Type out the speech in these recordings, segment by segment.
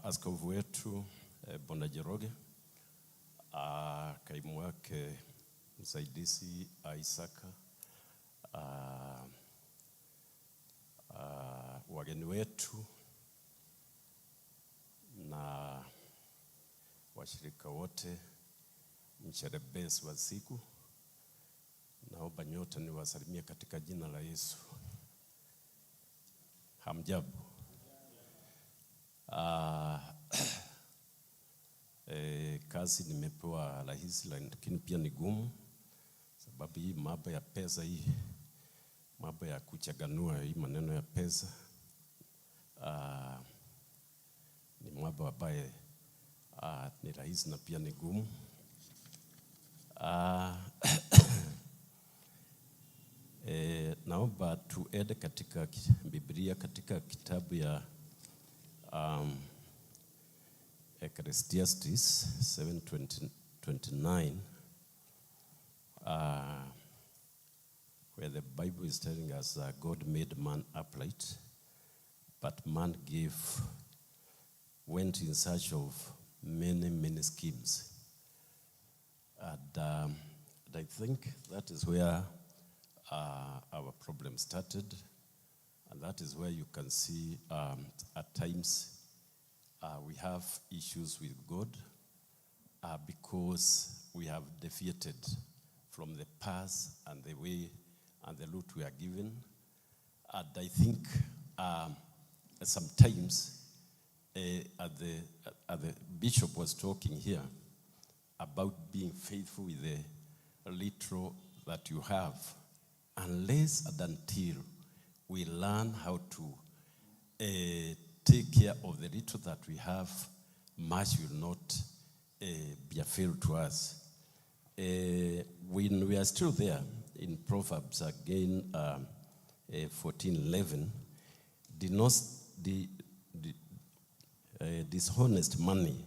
Askofu wetu Bwana Jeroge, kaimu wake msaidizi Isaka, wageni wetu na washirika wote, msherebesi wa siku, naomba nyote niwasalimie katika jina la Yesu. Hamjambo. Kazi nimepewa rahisi, lakini pia ni gumu, sababu hii mambo ya pesa, hii mambo ya kuchaganua hii maneno ya pesa ni mambo ambayo ni rahisi na pia ni gumu. Naomba tuende katika Biblia katika kitabu ya Ecclesiastes 7:29, where the Bible is telling us God made man upright, but man went in search of many schemes. And I think that is where our problem started, and that is where you can see at times we have issues with God because we have deviated from the path and the way and the route we are given. And I think sometimes the bishop was talking here about being faithful with the little that you have, unless and until we learn how to take care of the little that we have, much will not be available to us. When we are still there in Proverbs again, 14:11, dishonest money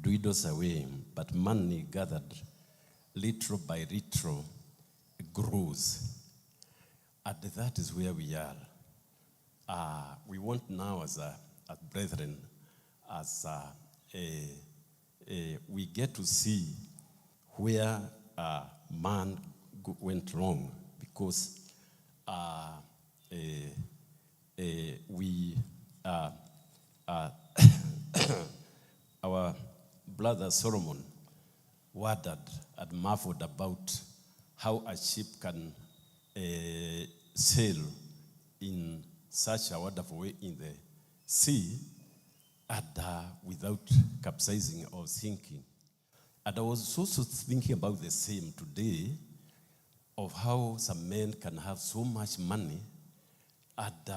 dwindles away, but money gathered little by little grows. And that is where we are. We want now as brethren, as we get to see where man went wrong, because our brother Solomon wondered and marveled about how a ship can sail in such a wonderful way in the sea and without capsizing or sinking. And I was also thinking about the same today, of how some men can have so much money and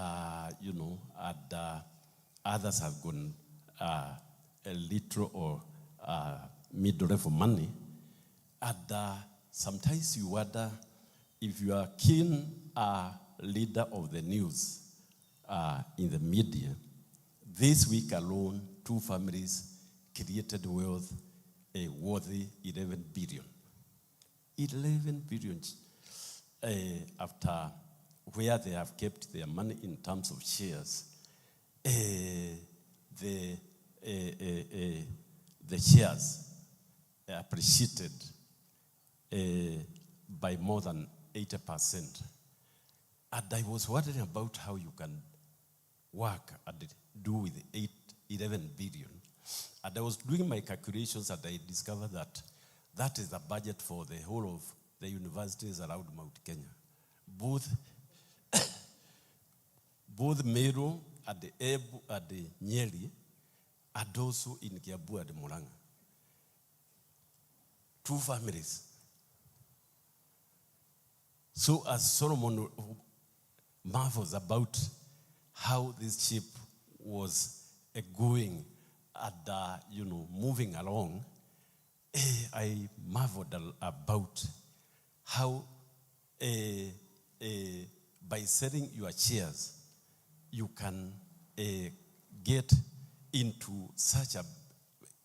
others have gone a little or middle level money. And sometimes you wonder, if you are keen leader of the news in the media, this week alone, 2 families created wealth worthy 11 billion. 11 billion after where they have kept their money in terms of shares. The shares appreciated by more than 80%. And I was wondering about how you can work and do with 11 billion. And I was doing my calculations and I discovered that that is the budget for the whole of the universities around Mount Kenya. Both Meru and the Embu and the Nyeri, and also in Kiambu and Murang'a. 2 families. So as Solomon marvels about how this ship was going and moving along, I marveled about how by selling your shares you can get into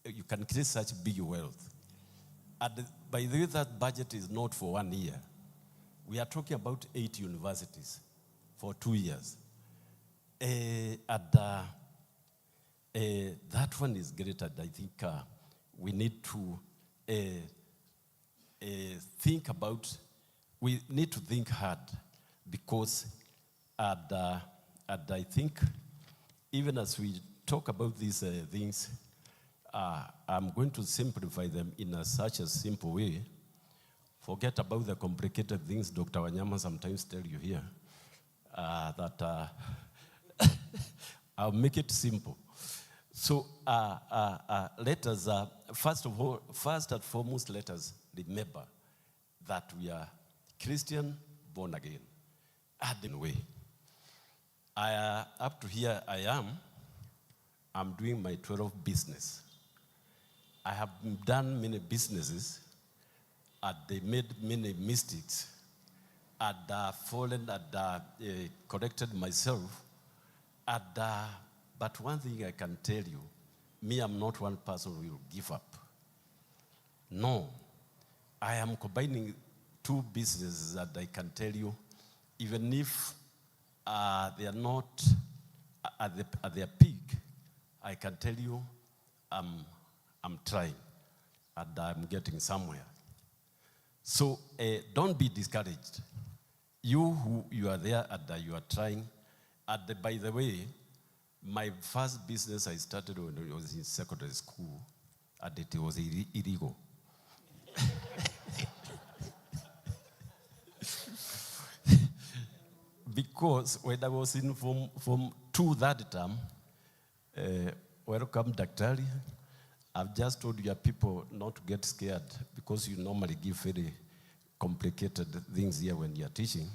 you can create such big wealth. And by the way, that budget is not for 1 year. We are talking about 8 universities for 2 years. That one is great, and I think we need to think about, we need to think hard, because and I think even as we talk about these things, I'm going to simplify them in such a simple way. Forget about the complicated things Dr. Wanyama sometimes tell you here, that I'll make it simple. So let us, first and foremost, let us remember that we are Christian, born again. In a way. Up to here I'm doing my 12th business. I have done many businesses, and they made many mistakes, and fallen and corrected myself. And, but one thing I can tell you, me, I'm not one person who will give up. No, I am combining two businesses that I can tell you, even if they are not at their peak, I can tell you I'm trying, and I'm getting somewhere. So don't be discouraged. You are there and you are trying. And by the way, my first business I started when I was in secondary school, and it was illegal. Because when I was in Form 2 that time, welcome, Daktari. I've just told your people not to get scared, because you normally give very complicated things here when you're teaching,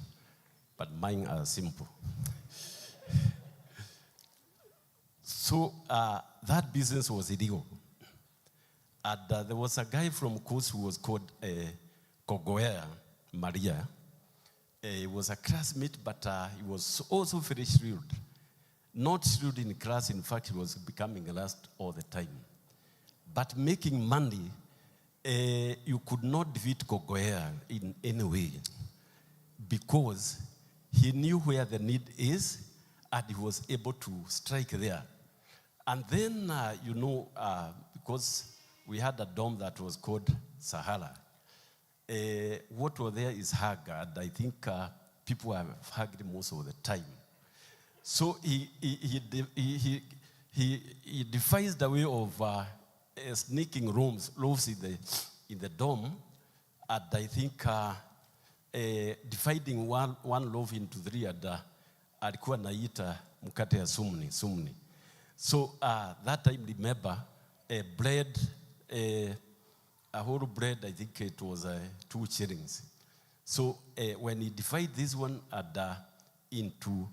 but mine are simple. So that business was illegal. And there was a guy from Coast who was called Kogoea Maria. He was a classmate, but he was also very shrewd. Not shrewd in class, in fact, he was becoming last all the time. But making money, you could not defeat Kogoea in any way, because he knew where the need is, and he was able to strike there. And then, because we had a dome that was called Sahara, what was there is hug, and I think people have hugged most of the time. So he devised a way of sneaking loaves in the dome, and I think dividing one loaf into three, and alikuwa naita mkate ya sumni. So that time, remember, bread, a whole bread, I think it was 2 shillings. So when he divided this one into,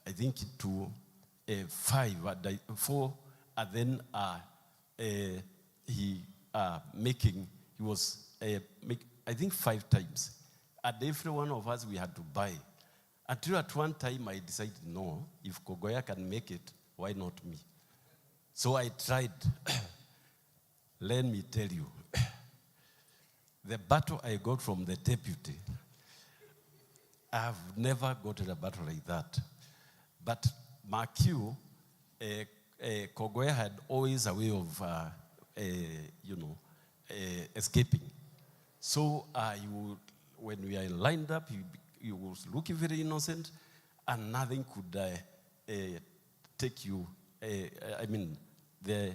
I think, into 5, 4, and then he was I think 5 times. And every one of us, we had to buy. Until at one time, I decided, no, if Kogoea can make it, why not me? So I tried. Let me tell you, the battle I got from the deputy, I've never gotten a battle like that. But mark you, Kogoea had always a way of, escaping. So when we are lined up, he was looking very innocent, and nothing could take you. The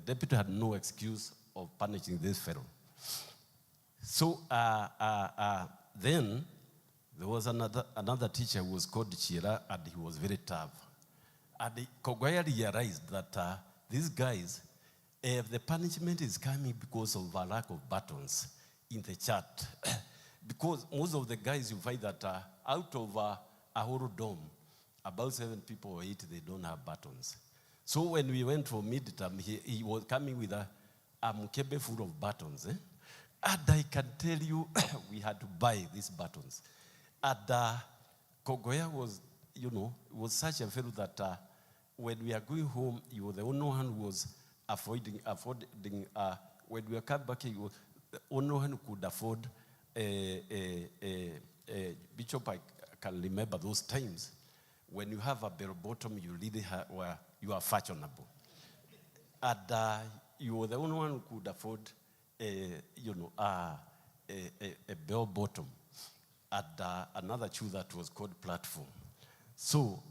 deputy had no excuse of punishing this fellow. So then there was another teacher who was called Chira, and he was very tough. And Kogoea realized that these guys, the punishment is coming because of a lack of buttons in the chat. Because most of the guys, you find that out of a whole dome, about 7 people or 8, they don't have buttons. So when we went for midterm, he was coming with a mukebe full of buttons. And I can tell you, we had to buy these buttons. And Kogoea was, was such a fellow that when we are going home, he was the only one who was affording when we were coming back, he was the only one who could afford Bishop. I can remember those times when you have a bell bottom, you really you are fashionable. And you were the only one who could afford a bell bottom and another shoe that was called platform. So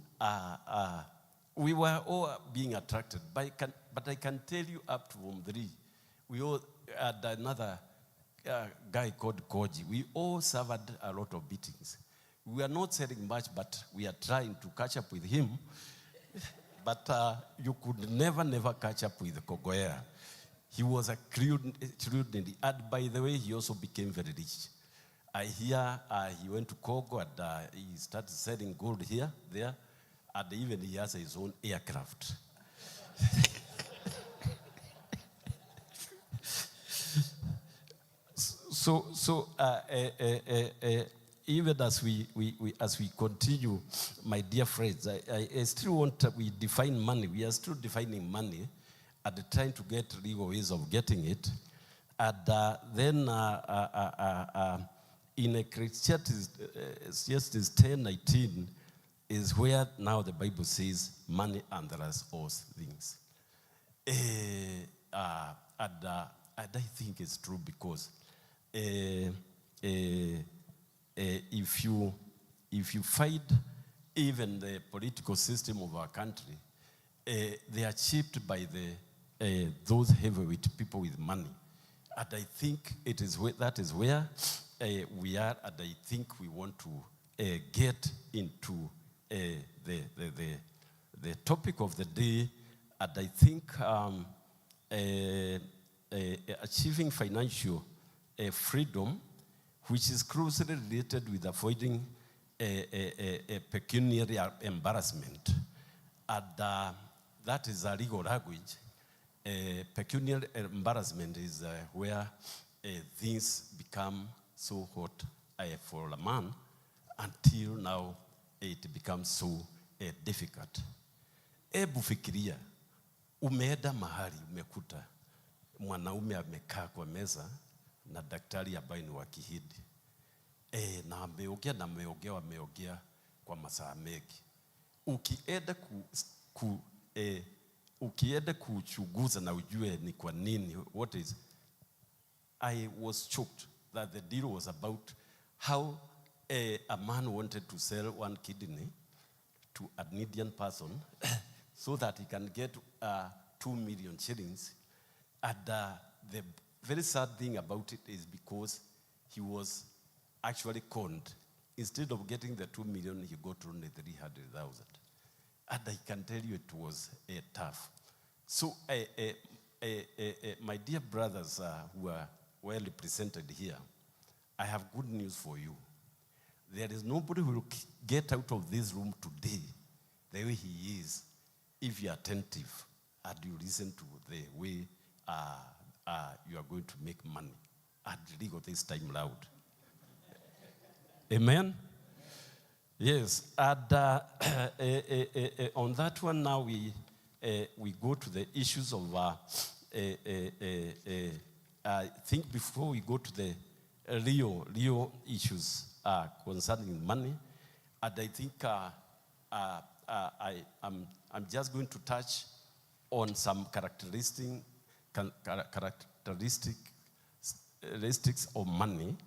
we were all being attracted. But I can tell you up to Form 3, we all had another guy called Koji. We all suffered a lot of beatings. We are not selling much, but we are trying to catch up with him. But you could never catch up with Kogoea. He was a crude. And by the way, he also became very rich. I hear he went to Kogo and he started selling gold here, there, and even he has his own aircraft. So even as we continue, my dear friends, I still want we define money. We are still defining money and trying to get legal ways of getting it. And then in Ecclesiastes 10:19 is where now the Bible says money and the rest of things. And I think it's true because if you find even the political system of our country, they are shaped by those heavyweight people with money. And I think that is where we are, and I think we want to get into the topic of the day. And I think achieving financial freedom, which is closely related with avoiding a pecuniary embarrassment. And that is a legal language. Pecuniary embarrassment is where things become so hot for a man until now it becomes so difficult. Ebu fikiria, umeenda mahali umekuta mwanaume amekaa kwa meza na daktari ambaye ni wa Kihindi. Na ameongea kwa masaa mengi. Ukienda kuchunguza na ujue ni kwa nini, what is, I was shocked that the deal was about how a man wanted to sell one kidney to an Indian person so that he can get 2 million shillings. And the very sad thing about it is because he was actually conned. Instead of getting the 2 million, he got only 300,000. And I can tell you it was tough. So, my dear brothers who are well represented here, I have good news for you. There is nobody who will get out of this room today the way he is if you are attentive and you listen to the way you are going to make money. And legal this time loud. Amen? Yes, and on that one now we go to the issues of, I think before we go to the real issues concerning money, and I think I'm just going to touch on some characteristics of money,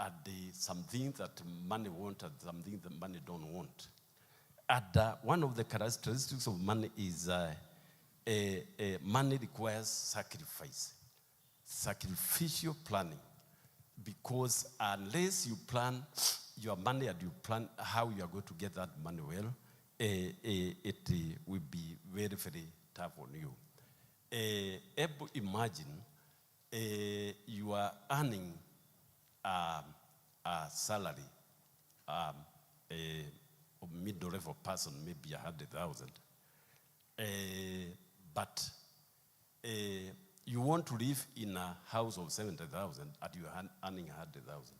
and something that money wants and something that money don't want. And one of the characteristics of money is money requires sacrifice, sacrificial planning. Because unless you plan your money and you plan how you are going to get that money well, it will be very, very tough on you. Imagine you are earning a salary, a middle-level person, maybe 100,000. But you want to live in a house of 70,000 and you are earning 100,000.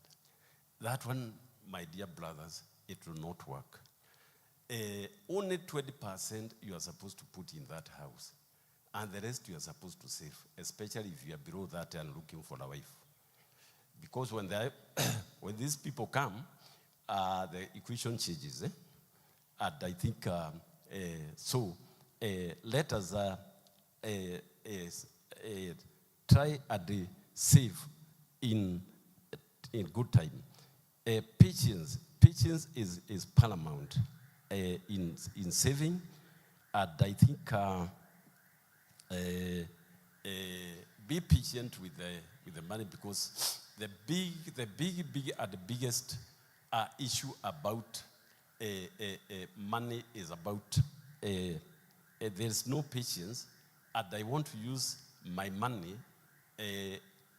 That one, my dear brothers, it will not work. Only 20% you are supposed to put in that house. And the rest you are supposed to save, especially if you are below that and looking for a wife. Because when these people come, the equation changes. And I think, so let us try and save in good time. Patience is paramount in saving, and I think be patient with the money, because the biggest issue about money is about there's no patience, and I want to use my money.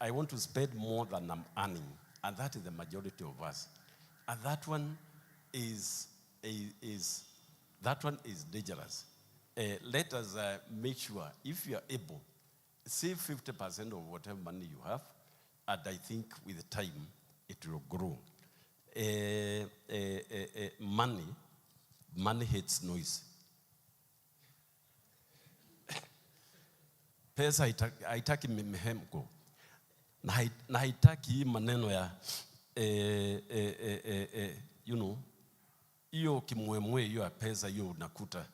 I want to spend more than I'm earning, and that is the majority of us. And that one is dangerous. Let us make sure, if you are able, save 50% of whatever money you have, and I think with time it will grow. Money hates noise. Pesa haitaki mihemko, na haitaki maneno ya hiyo kimwemwe hiyo ya pesa hiyo unakuta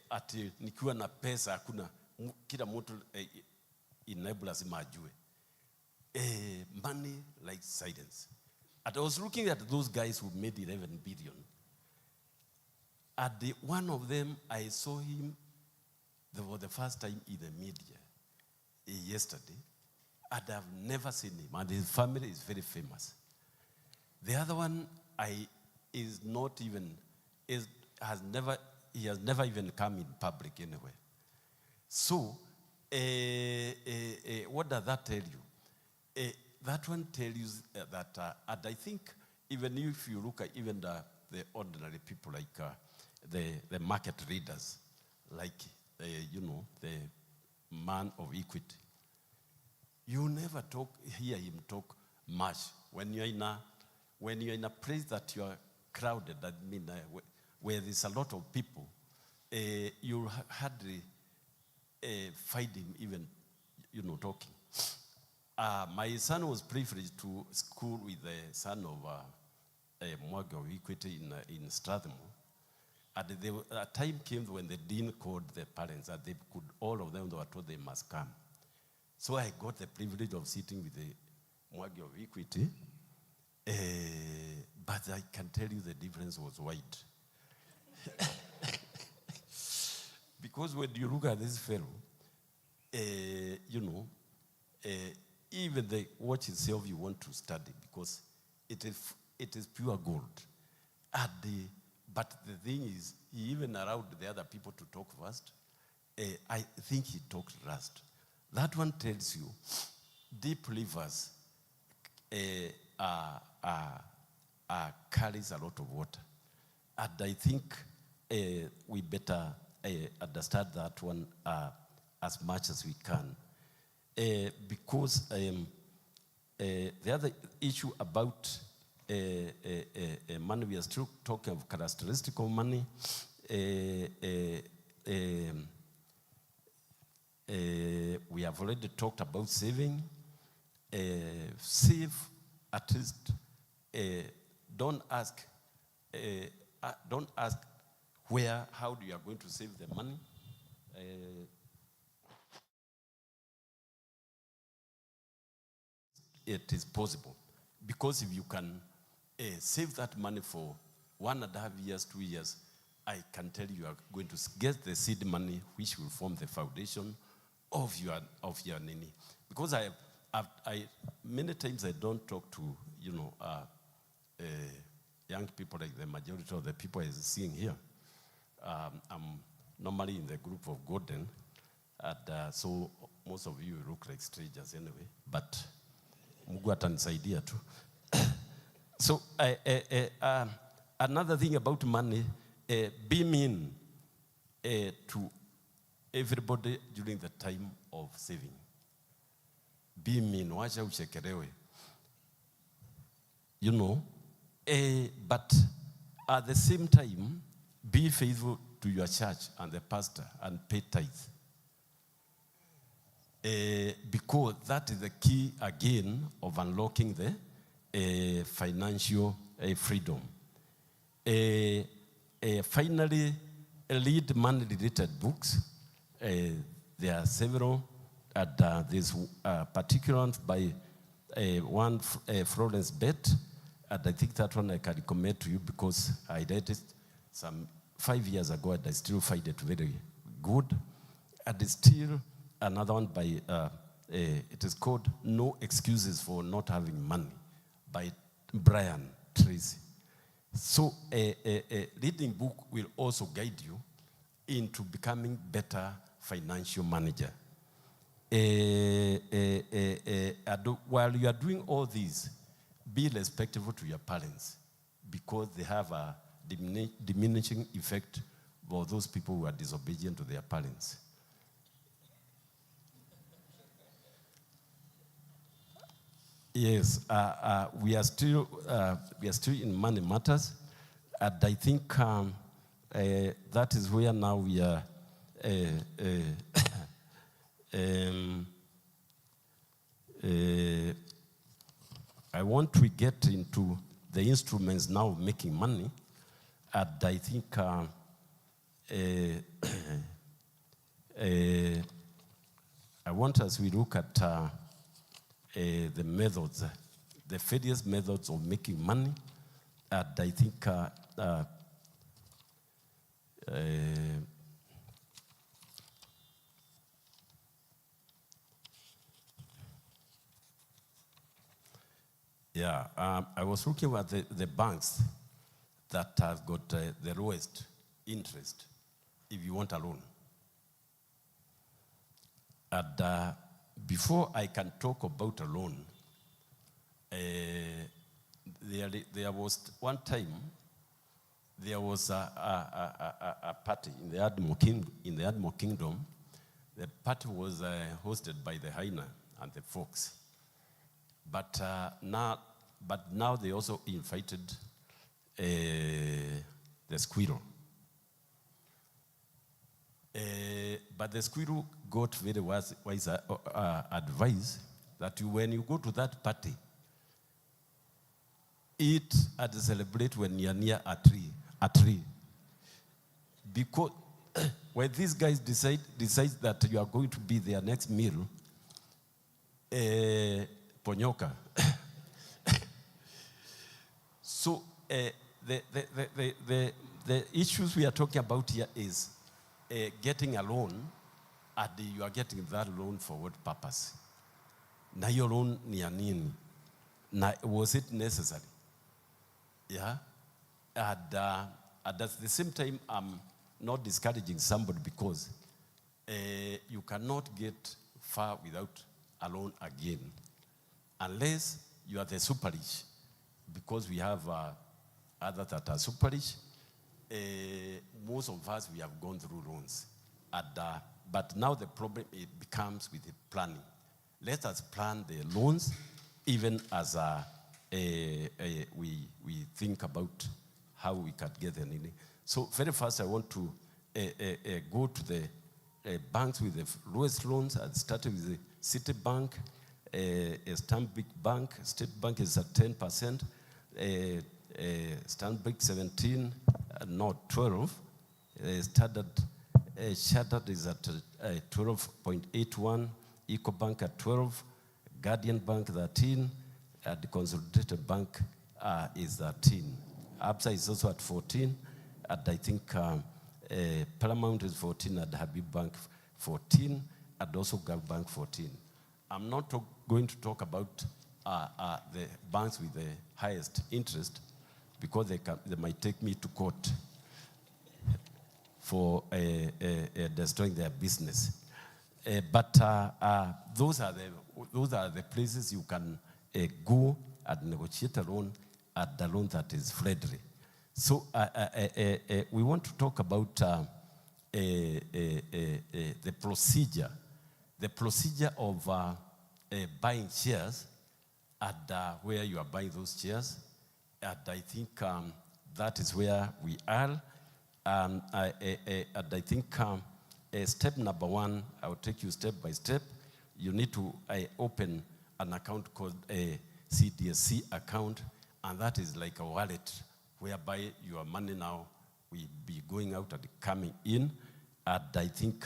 ati nikiwa na pesa hakuna kila mtu lazima ajue. Money like silence. And I was looking at those guys who made 11 billion. And one of them, I saw him for the first time in the media yesterday, and I've never seen him. And his family is very famous. The other one, he has never even come in public anywhere. So, what does that tell you? That one tells you that, and I think even if you look at even the ordinary people, like the market readers, like the man of equity, you never hear him talk much. When you're in a place that you are crowded, that mean where there's a lot of people, you hardly find him even talking. My son was privileged to school with the son of Mugo of Equity in Strathmore. And a time came when the dean called the parents, and all of them were told they must come. So I got the privilege of sitting with the Mugo of Equity. But I can tell you the difference was wide. Because when you look at this fellow, even the watch itself you want to study, because it is pure gold. But the thing is, he even allowed the other people to talk first. I think he talked last. That one tells you deep rivers carries a lot of water. And I think we better understand that one as much as we can. Because the other issue about money, we are still talking of characteristic of money. We have already talked about saving. Save at least. Don't ask how you are going to save the money. It is possible, because if you can save that money for 1.5 years, 2 years, I can tell you are going to get the seed money, which will form the foundation of your nini. Because I many times I don't talk to young people like the majority of the people I'm seeing here. I'm normally in the group of Golden, and so most of you look like strangers anyway. But Mugo atanisaidia tu. So another thing about money, be mean to everybody during the time of saving. Be mean, wacha uchekerewe. But at the same time, be faithful to your church and the pastor and pay tithe. Because that is the key again of unlocking the financial freedom. Finally, read money-related books. There are several, and there's particular one by Florence Bett, and I think that one I can recommend to you because I read it some 5 years ago, and I still find it very good. And it's still another one by, it is called No Excuses for Not Having Money by Brian Tracy. So a reading book will also guide you into becoming better financial manager. And while you are doing all these, be respectful to your parents because they have a diminishing effect for those people who are disobedient to their parents. Yes, we are still in money matters, and I think that is where now we are. I want to get into the instruments now of making money, and I think I want as we look at the methods, the various methods of making money, and I think I was looking at the banks that have got the lowest interest if you want a loan. And before I can talk about a loan, there was one time, there was a party in the Admo Kingdom. The party was hosted by the hyena and the fox. But now they also invited the squirrel. But the squirrel got very wise advice that when you go to that party, eat and celebrate when you're near a tree. Because when these guys decide that you are going to be their next meal, ponyoka. So the issues we are talking about here is getting a loan, and you are getting that loan for what purpose? Na your loan ni ya nini? Na was it necessary? Yeah, and at the same time, I'm not discouraging somebody because you cannot get far without a loan again, unless you are the super rich, because we have others that are super rich. Most of us, we have gone through loans. But now the problem it becomes with the planning. Let us plan the loans, even as we think about how we can get the money. So very fast, I want to go to the banks with the lowest loans. I started with the Citibank, Stanbic Bank. State Bank is at 10%. Stanbic 17, not 12. Chartered is at 12.81. EcoBank at 12. Guardian Bank 13. The Consolidated Bank is 13. Absa is also at 14. And I think Paramount is 14, and Habib Bank 14, and also Gulf Bank 14. I'm not going to talk about the banks with the highest interest, because they might take me to court for destroying their business. But those are the places you can go and negotiate a loan at the loan that is friendly. So we want to talk about the procedure of buying shares, and where you are buying those shares. And I think that is where we are. And I think step number one, I will take you step by step. You need to open an account called a CDSC account, and that is like a wallet whereby your money now will be going out and coming in. And I think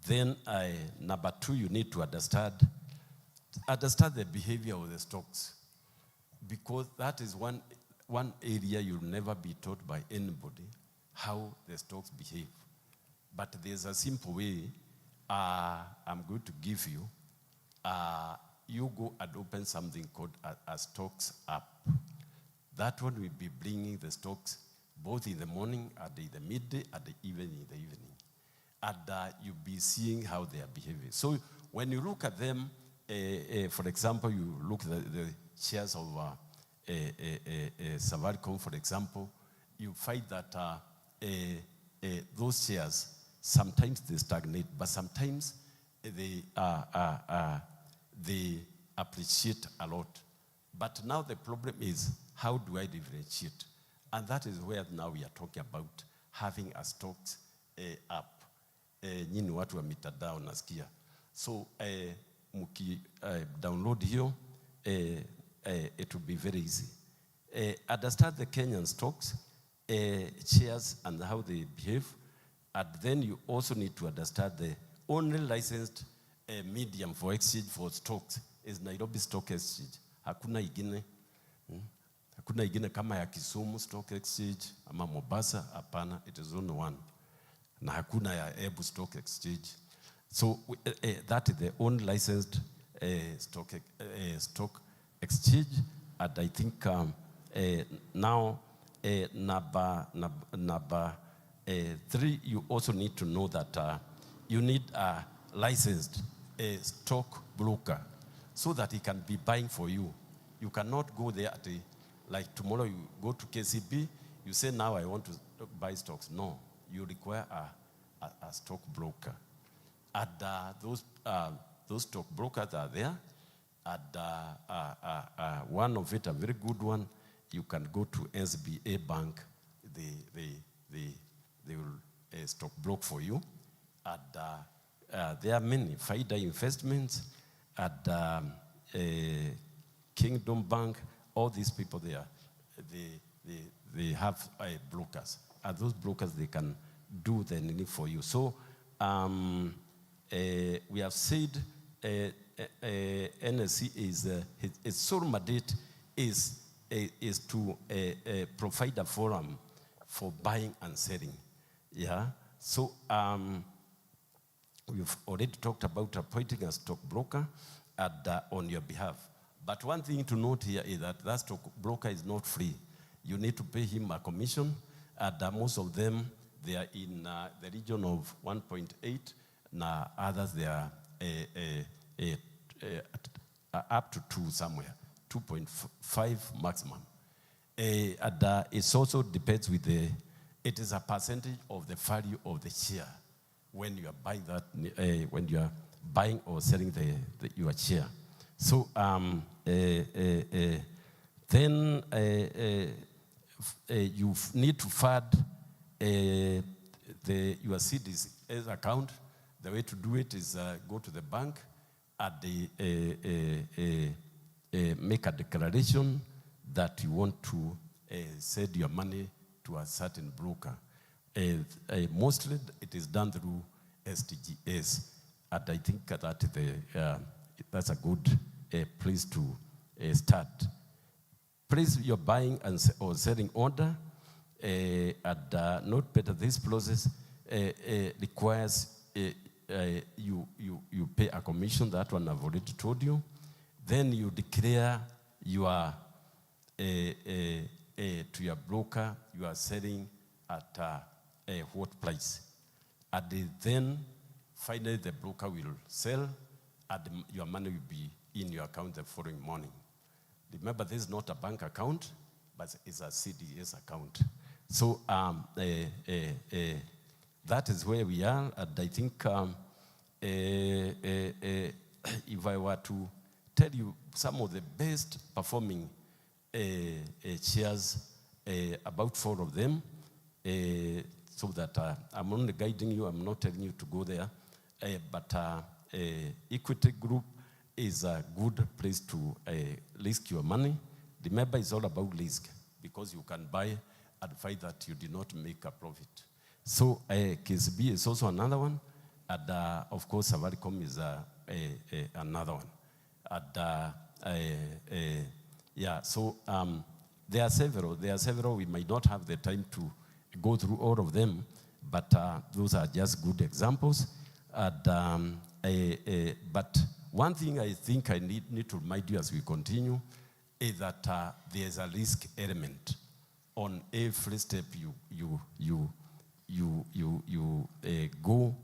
then number two, you need to understand the behavior of the stocks, because that is one area you'll never be taught by anybody, how the stocks behave. But there's a simple way I'm going to give you. You go and open something called a stocks app. That one will be bringing the stocks both in the morning and in the midday and even in the evening. And you'll be seeing how they are behaving. So when you look at them, for example, you look at the shares of Safaricom, for example, you find that those shares, sometimes they stagnate, but sometimes they appreciate a lot. But now the problem is, how do I differentiate? And that is where now we are talking about having a stocks app. Nyini watu wa mitandao nasikia. So muki download hiyo, it will be very easy. Understand the Kenyan stocks, shares and how they behave. And then you also need to understand the only licensed medium for exchange for stocks is Nairobi Stock Exchange. Hakuna igine. Hakuna igine kama ya Kisumu Stock Exchange ama Mombasa, hapana, it is only one. Na hakuna ya Embu Stock Exchange. So that is the only licensed stock exchange. And I think now number three, you also need to know that you need a licensed stock broker so that he can be buying for you. You cannot go there like tomorrow you go to KCB, you say now I want to buy stocks. No, you require a stock broker. And those stock brokers are there. And one of it, a very good one, you can go to SBA Bank. They will stock broke for you. And there are many FIDA investments at Kingdom Bank. All these people there, they have brokers. And those brokers, they can do the need for you. So we have said NSC is its sole mandate is to provide a forum for buying and selling. Yeah. So we've already talked about appointing a stockbroker on your behalf. But one thing to note here is that stockbroker is not free. You need to pay him a commission. And most of them, they are in the region of 1.8. Now others, they are up to 2 somewhere, 2.5 maximum. And it also depends with it is a percentage of the value of the share when you are buying that, when you are buying or selling your share. So then you need to fund your CDS account. The way to do it is go to the bank and make a declaration that you want to send your money to a certain broker. Mostly it is done through STGS, and I think that that's a good place to start. Place your buying or selling order, and note better this process requires you pay a commission. That one I've already told you. Then you declare your to your broker you are selling at what price, and then finally the broker will sell, and your money will be in your account the following morning. Remember, this is not a bank account, but it's a CDS account. So that is where we are, and I think if I were to tell you some of the best performing shares, about 4 of them, so that I'm only guiding you, I'm not telling you to go there, but Equity Group, is a good place to risk your money. Remember, it's all about risk because you can buy and find that you did not make a profit. So KCB is also another one. And of course, Safaricom is another one. And yeah, so there are several. We might not have the time to go through all of them, but those are just good examples. And, but one thing I think I need to remind you as we continue is that there's a risk element on every step you go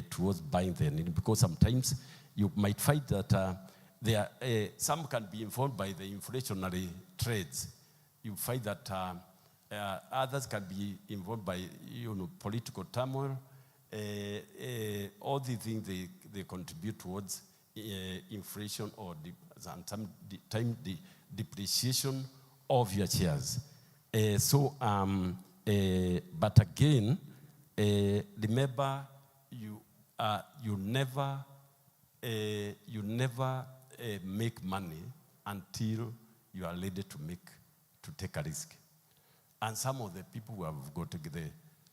towards buying the need, because sometimes you might find that some can be informed by the inflationary trades. You find that others can be involved by political turmoil. All the things they contribute towards inflation or time depreciation of your shares. But again, remember you never make money until you are ready to take a risk. And some of the people who have got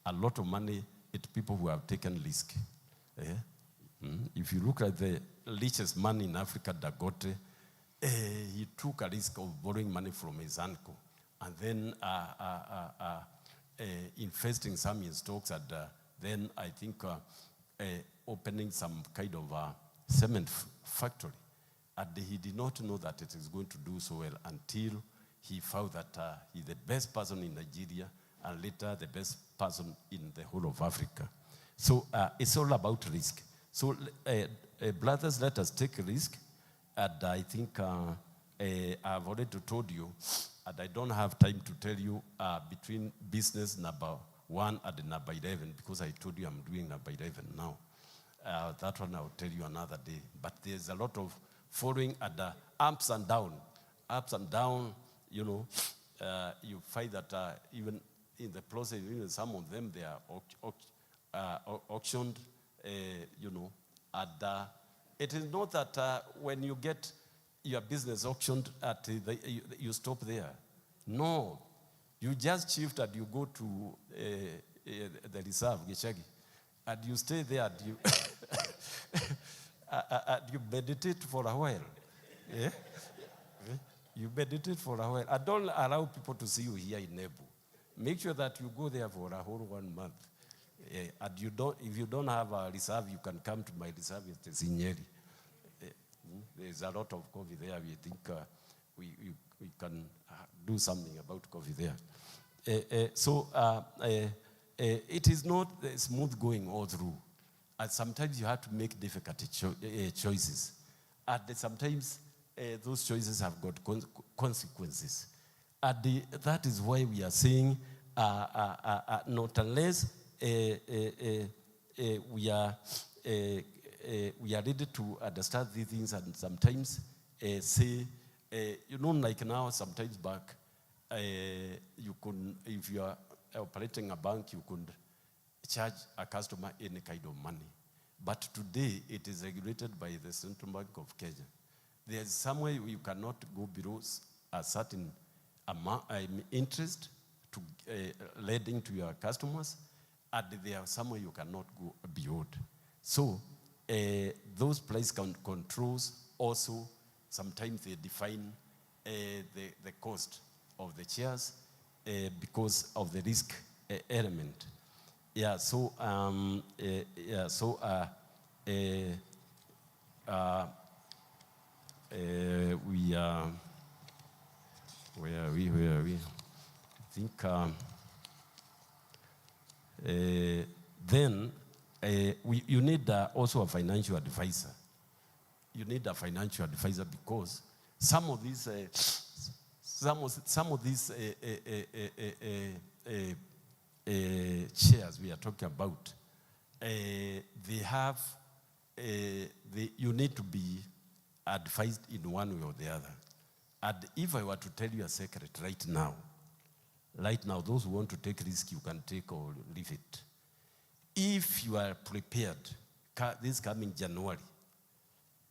a lot of money, it's people who have taken risk. If you look at the richest man in Africa, Dangote, he took a risk of borrowing money from his uncle and then investing some in stocks and then I think opening some kind of cement factory. And he did not know that it is going to do so well until he found that he's the best person in Nigeria and later the best person in the whole of Africa. So it's all about risk. So brothers, let us take a risk. And I think I've already told you, and I don't have time to tell you between business number 1 and number 11, because I told you I'm doing number 11 now. That one I'll tell you another day. But there's a lot of following at the ups and down. Ups and down, you find that even in the process, even some of them, they are auctioned, and it is not that when you get your business auctioned, you stop there. No, you just shift and you go to the reserve, Gishagi, and you stay there and you, and you meditate for a while. Yeah? You meditate for a while. And don't allow people to see you here in Embu. Make sure that you go there for a whole 1 month. And if you don't have a reserve, you can come to my reserve in Nyeri. There's a lot of coffee there. We think we can do something about coffee there. It is not smooth going all through. And sometimes you have to make difficult choices. And sometimes those choices have got consequences. And that is why we are saying not unless we are ready to understand these things and sometimes say, like now, sometimes back, you could, if you are operating a bank, you could charge a customer any kind of money. But today, it is regulated by the Central Bank of Kenya. There is somewhere you cannot go below a certain amount, interest to lending to your customers, and there are somewhere you cannot go beyond. So those price controls also sometimes they define the cost of the shares because of the risk element. Yeah. So we are. Where are we? I think then you need also a financial advisor. You need a financial advisor because some of these shares we are talking about, they have you need to be advised in one way or the other. And if I were to tell you a secret right now, those who want to take risk, you can take or leave it. If you are prepared, this coming January,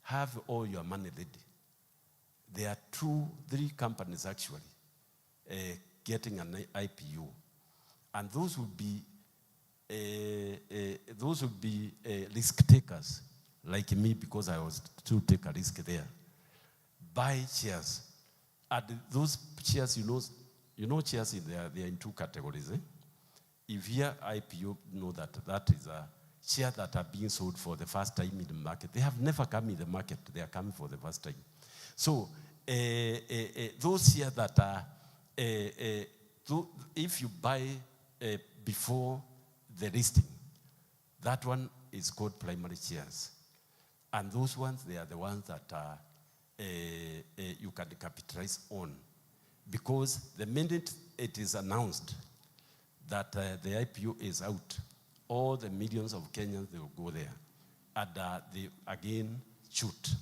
have all your money ready. There are 2-3 companies actually getting an IPO, and those will be risk takers like me, because I was to take a risk there. Buy shares, and those shares, you know shares they are in 2 categories. If here IPO, know that is a share that are being sold for the first time in the market. They have never come in the market. They are coming for the first time. So those shares that are, if you buy before the listing, that one is called primary shares. And those ones, they are the ones that are, you can capitalize on. Because the minute it is announced that the IPO is out, all the millions of Kenyans, they will go there. And they again shoot.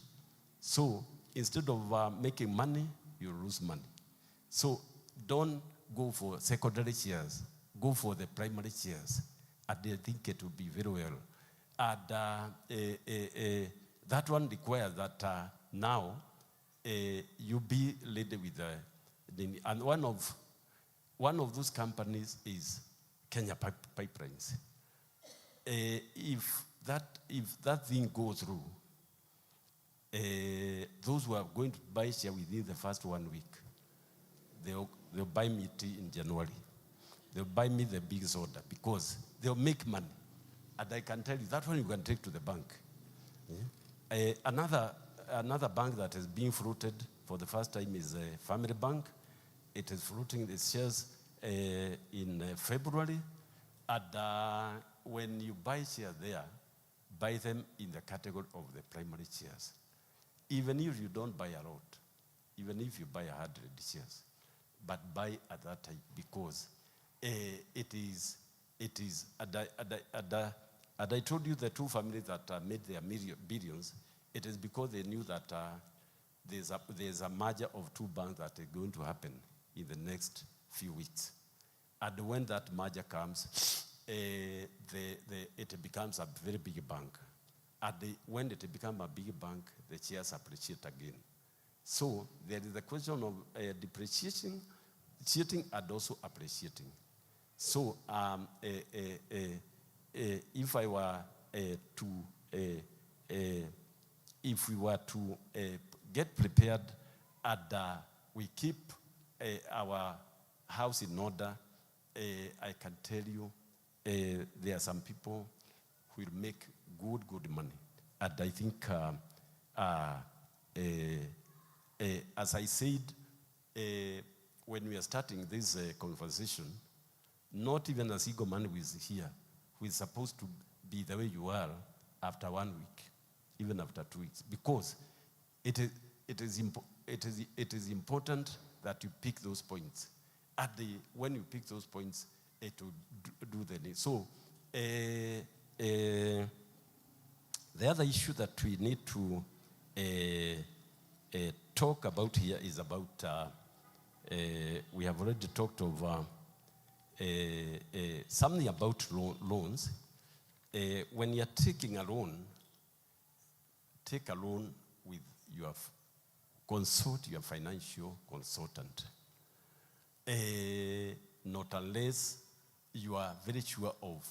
So instead of making money, you lose money. So don't go for secondary shares. Go for the primary shares. And I think it will be very well. And that one requires that now you be led with and one of those companies is Kenya Pipelines. If that thing goes through, those who are going to buy share within the first 1 week, they'll buy me tea in January. They'll buy me the big soda because they'll make money. And I can tell you, that one you can take to the bank. Yeah. Another bank that is being floated for the first time is a Family Bank. It is floating the shares in February. And when you buy shares there, buy them in the category of the primary shares. Even if you don't buy a lot, even if you buy 100 shares, but buy at that time, because it is, and I told you the 2 families that made their billions, it is because they knew that there's a merger of 2 banks that is going to happen in the next few weeks. And when that merger comes, it becomes a very big bank. And when it becomes a big bank, the shares appreciate again. So there is a question of depreciating and also appreciating. So if I were if we were to get prepared and we keep our house in order, I can tell you there are some people who will make good money. And I think, as I said, when we are starting this conversation, not even a single man who is here, who is supposed to be the way you are after 1 week, even after 2 weeks, because it is important that you pick those points. When you pick those points, it will do the need. So the other issue that we need to talk about here is about, we have already talked of something about loans. When you're taking a loan, take a loan with consult your financial consultant. Not unless you are very sure of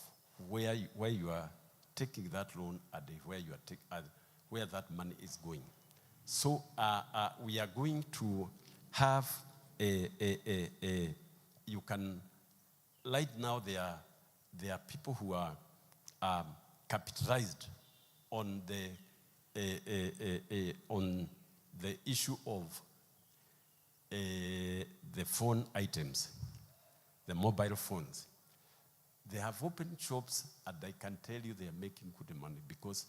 where you are taking that loan and where that money is going. So we are going to have you can, right now there are people who are capitalized on the issue of the phone items, the mobile phones. They have opened shops, and I can tell you they are making good money, because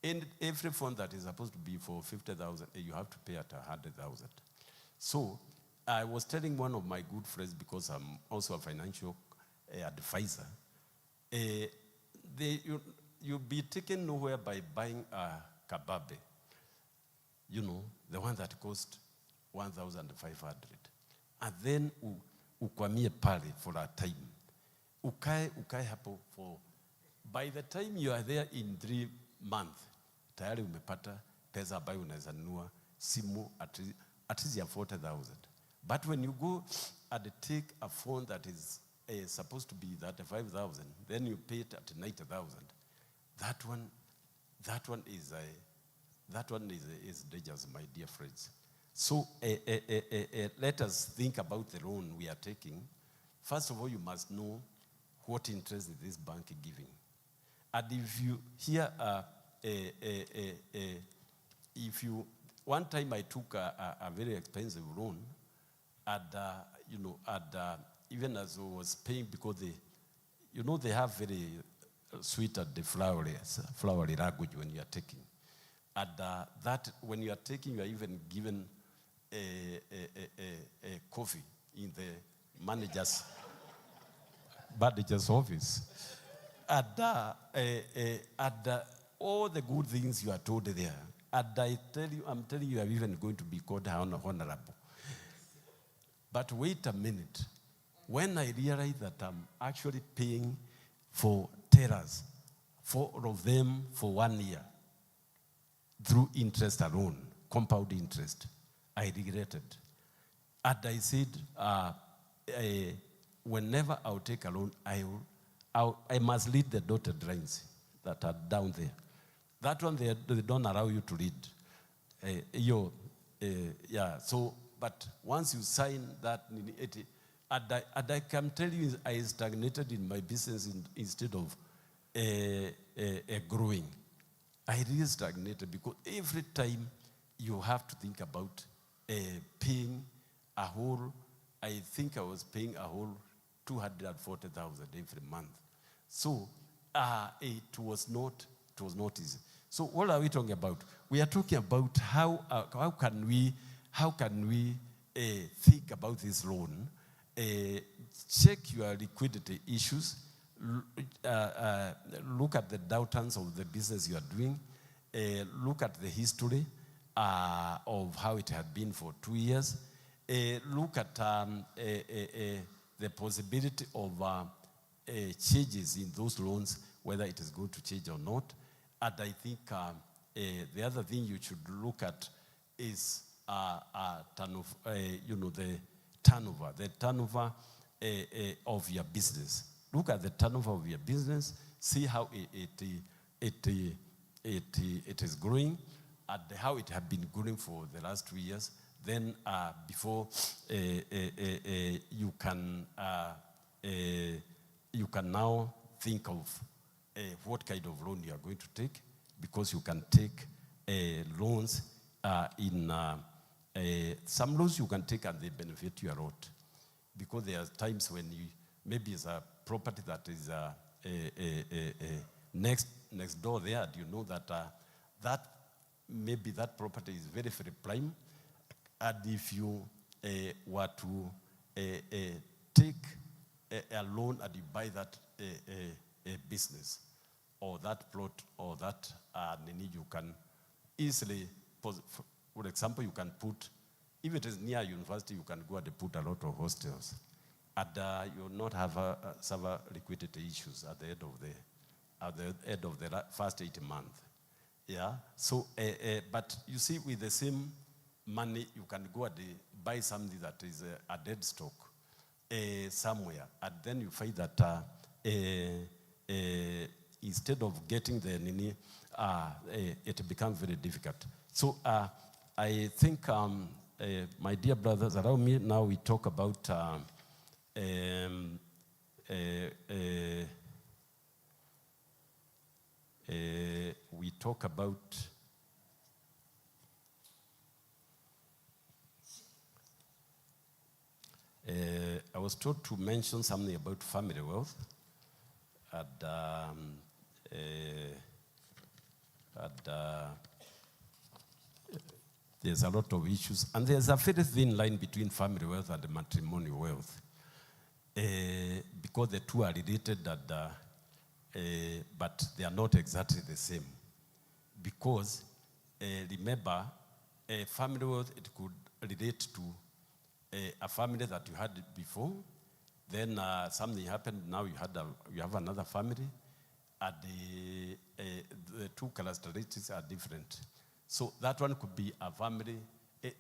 every phone that is supposed to be for 50,000, you have to pay at 100,000. So I was telling one of my good friends, because I'm also a financial advisor, you'll be taken nowhere by buying a kababe, the one that cost 1,500. And then ukwamie pale for a time. Ukae hapo for, by the time you are there in 3 months, tayari umepata pesa ambayo unaweza nunua simu at least ya 40,000. But when you go and take a phone that is supposed to be 35,000, then you pay it at 90,000. That one is dangerous, my dear friends. So let us think about the loan we are taking. First of all, you must know what interest is this bank giving. And if you hear, one time I took a very expensive loan, and even as I was paying, because they have very sweet and flowery language when you are taking. And that when you are taking, you are even given a coffee in the manager's office. And all the good things you are told there. And I'm telling you, I'm even going to be called honorable. But wait a minute. When I realized that I'm actually paying for tellers, 4 of them for 1 year, through interest alone, compound interest, I regretted. And I said, whenever I'll take a loan, I must read the dotted lines that are down there. That one, they don't allow you to read. So, but once you sign that, and I can tell you, I stagnated in my business instead of growing. I really stagnated because every time you have to think about paying a whole, I think I was paying a whole 240,000 every month. So it was not easy. So what are we talking about? We are talking about how can we think about this loan. Check your liquidity issues. Look at the downturns of the business you are doing. Look at the history of how it had been for 2 years. Look at the possibility of changes in those loans, whether it is going to change or not. And I think the other thing you should look at is the turnover of your business. Look at the turnover of your business. See how it is growing, and how it has been growing for the last 2 years. Then before you can now think of what kind of loan you are going to take, because you can take loans in some loans you can take and they benefit you a lot, because there are times when maybe it's a property that is next door there, and you know that maybe that property is very, very prime, and if you were to take a loan and you buy that business or that plot or that you can easily, for example, you can put, if it is near university, you can go and put a lot of hostels, and you will not have several liquidity issues at the end of the first 8 months. Yeah. So, but you see, with the same money, you can go and buy something that is a dead stock somewhere, and then you find that instead of getting the it becomes very difficult. So I think, my dear brothers, allow me now we talk about I was told to mention something about family wealth, and there's a lot of issues, and there's a very thin line between family wealth and matrimonial wealth, because the two are related, but they are not exactly the same. Because remember, family wealth, it could relate to a family that you had before, then something happened, now you have another family, and the two characteristics are different. So that one could be a family.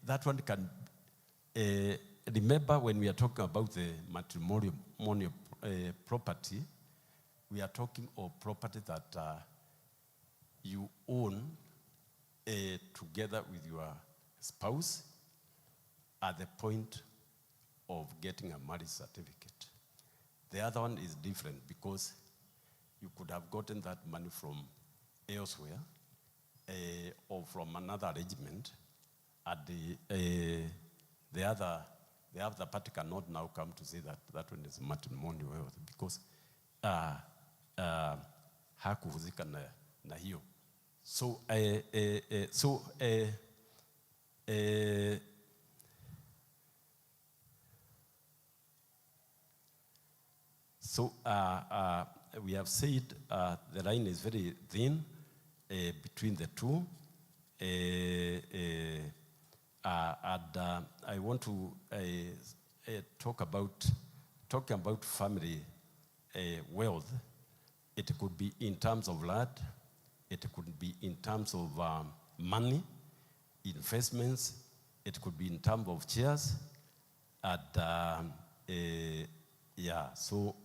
That one can, remember when we are talking about the matrimonial property, we are talking of property that you own together with your spouse at the point of getting a marriage certificate. The other one is different because you could have gotten that money from elsewhere or from another arrangement. At the other party cannot now come to say that that one is matrimonial wealth because hakuhusika na hiyo. So we have said the line is very thin between the two. And I want to talking about family wealth. It could be in terms of land. It could be in terms of money, investments. It could be in terms of shares. And so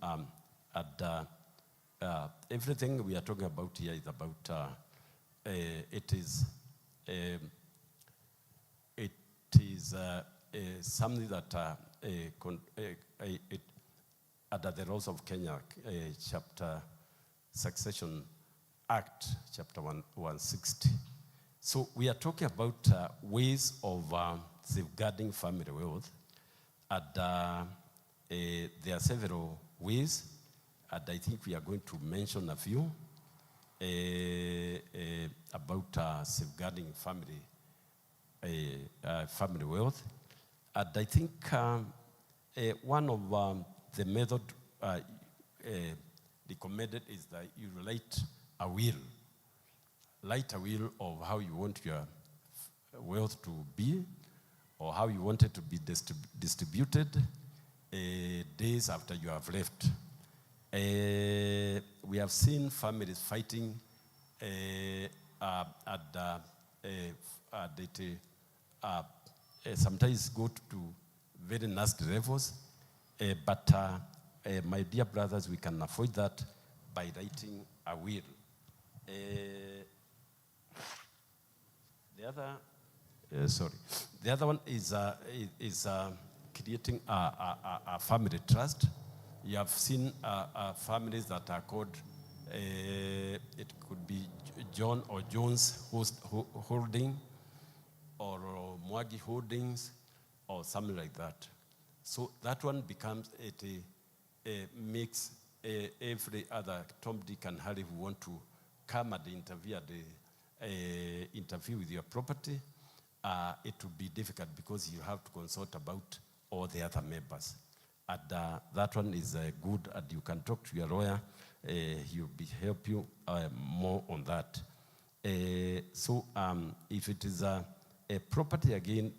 everything we are talking about here is about it is something that under the laws of Kenya, chapter Succession Act, chapter 160. So we are talking about ways of safeguarding family wealth. And there are several ways, and I think we are going to mention a few about safeguarding family wealth. And I think one of the method recommended is that you write a will of how you want your wealth to be, or how you want it to be distributed days after you have left. We have seen families fighting sometimes go to very nasty levels, but my dear brothers, we can avoid that by writing a will. The other one is creating a family trust. You have seen families that are called, it could be John or Jones holding, or Mwagi holdings, or something like that. So that one becomes, it makes every other Tom, Dick, and Harry who want to come and interview with your property, it will be difficult because you have to consult about all the other members. And that one is good, and you can talk to your lawyer. He'll help you more on that. So if it is a property, again,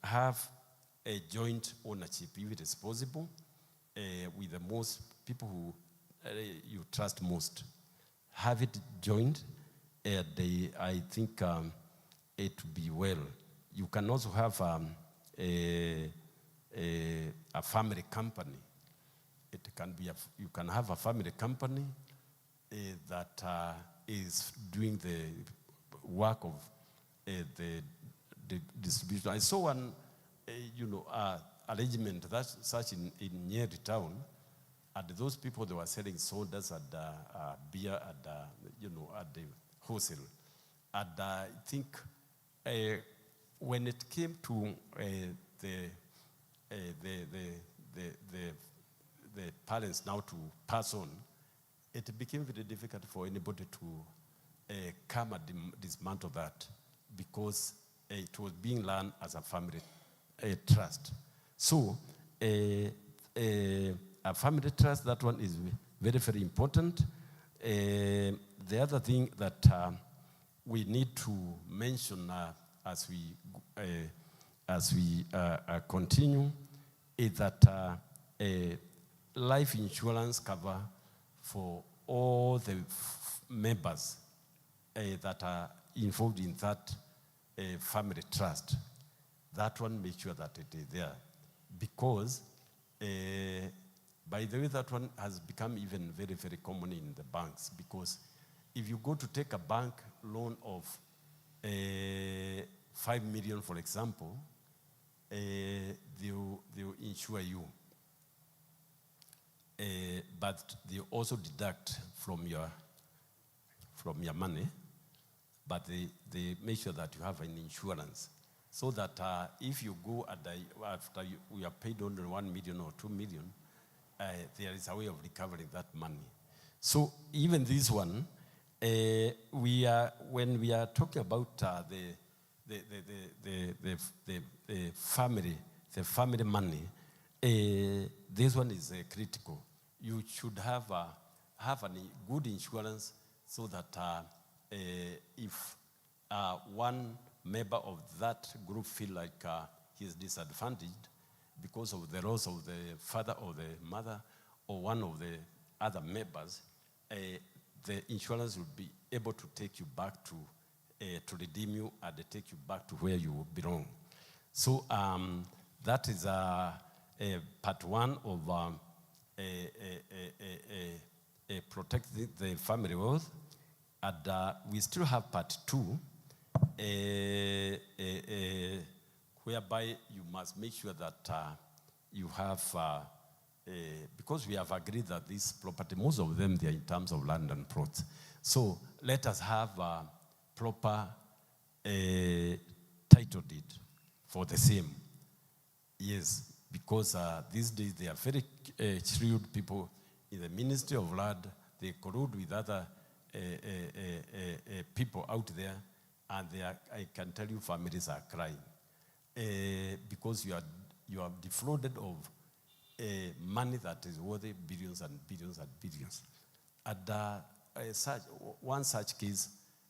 have a joint ownership if it is possible with the most people who you trust most. Have it joined. I think it will be well. You can also have a family company. It can be you can have a family company that is doing the work of the distribution. I saw one, arrangement that such in Nyeri town, and those people, they were selling sodas and beer at at the wholesale. And I think when it came to the parents now to pass on, it became very difficult for anybody to come and dismantle that, because it was being run as a family trust. So a family trust, that one is very, very important. The other thing that we need to mention as we continue is that life insurance cover for all the members that are involved in that family trust, that one, make sure that it is there. Because, by the way, that one has become even very, very common in the banks. Because if you go to take a bank loan of 5 million, for example, they'll insure you. But they also deduct from your money, but they make sure that you have an insurance, so that if you go after you are paid only 1 million or 2 million, there is a way of recovering that money. So even this one, when we are talking about the family money, this one is critical. You should have a good insurance, so that if one member of that group feel like he is disadvantaged because of the loss of the father or the mother or one of the other members, the insurance will be able to take you back to redeem you and take you back to where you belong. So that is part one of protecting the family wealth. And we still have part two, whereby you must make sure that you have, because we have agreed that this property, most of them, they are in terms of land and plots. So let us have a proper title deed for the same. Yes, because these days they are very shrewd people in the Ministry of Land. They collude with other people out there, and I can tell you, families are crying because you are defrauded of money that is worth billions and billions and billions. And one such case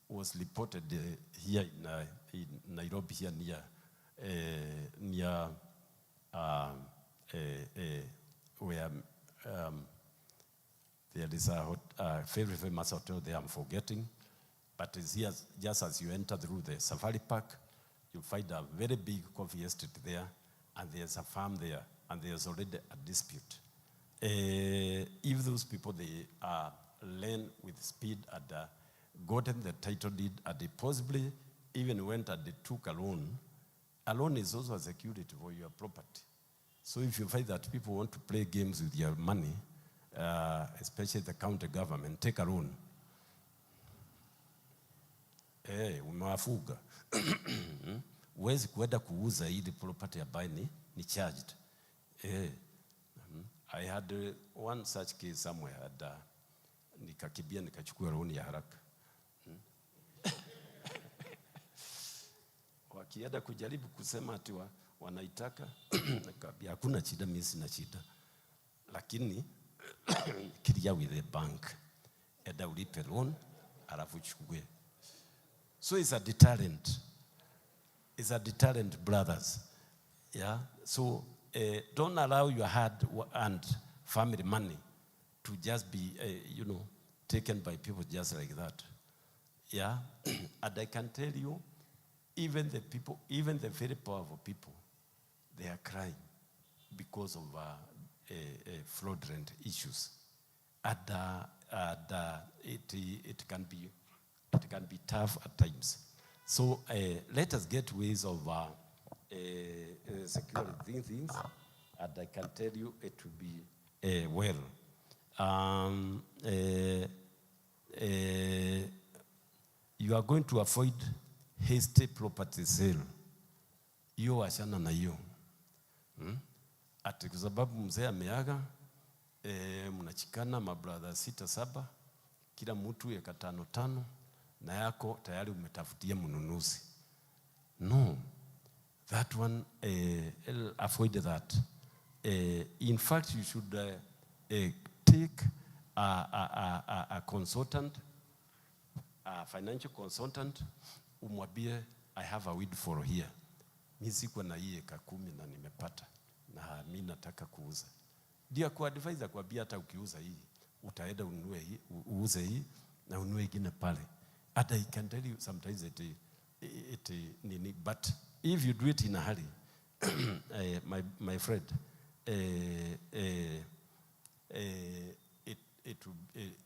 was reported here in Nairobi, here near where there is a very famous hotel there, I'm forgetting. But it's here, just as you enter through the safari park, you find a very big coffee estate there, and there's a farm there, and there's already a dispute. If those people, they learn with speed and gotten the title deed, and they possibly even went and they took a loan. A loan is also a security for your property. So if you find that people want to play games with your money, especially the county government, take a loan. Umewafuga. Huwezi kwenda kuuza ili property ambayo ni charged. I had one such case somewhere, nikakibia nikachukua loan ya haraka. Wakienda kujaribu kusema ati wanaitaka, hakuna shida, mimi sina shida. Lakini kilia with the bank, eda ulipe loan, alafu chukue. So it's a deterrent. It's a deterrent, brothers. Yeah. So don't allow your hard-earned family money to just be, taken by people just like that. Yeah. And I can tell you, even the very powerful people, they are crying because of fraudulent issues. And it can be tough at times. So let us get ways of securing things, and I can tell you it will be well. You are going to avoid hasty property sale. Hiyo wachana na hiyo. Ati kwa sababu mzee ameaga, mnachikana mabrother 6-7, kila mtu eka 5-5, na yako tayari umetafutia mnunuzi. No, that one, avoid that. In fact, you should take a consultant, a financial consultant, umwambie, I have a windfall here. Mimi siko na hii eka 10 na nimepata, na mimi nataka kuuza. Ndio kuadvise kwambia hata ukiuza hii, utaenda ununue hii, uuze hii na ununue ingine pale. And I can tell you sometimes but if you do it in a hurry, my friend,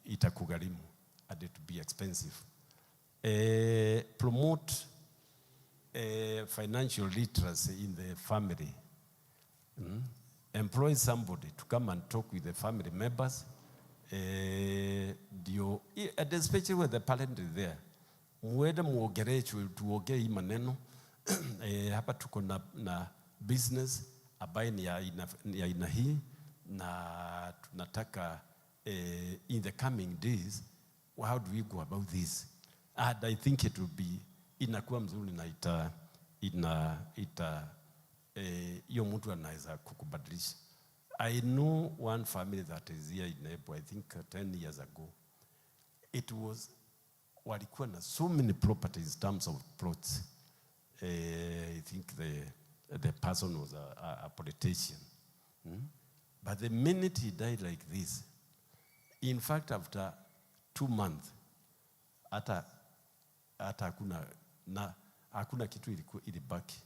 itakugharimu and it will be expensive. Promote financial literacy in the family. Employ somebody to come and talk with the family members. And especially when the parent is there. Mwede muogerechu tuoge hii maneno. Hapa tuko na business ambayo ni ya aina hii na tunataka in the coming days, how do we go about this? And I think it will be inakuwa mzuri na hiyo mtu anaweza kukubadilisha. I know one family that is here in Embu, I think 10 years ago. It was walikuwa na so many properties in terms of plots. I think the person was a politician. But the minute he died like this, in fact after 2 months, hata hakuna kitu ilibaki.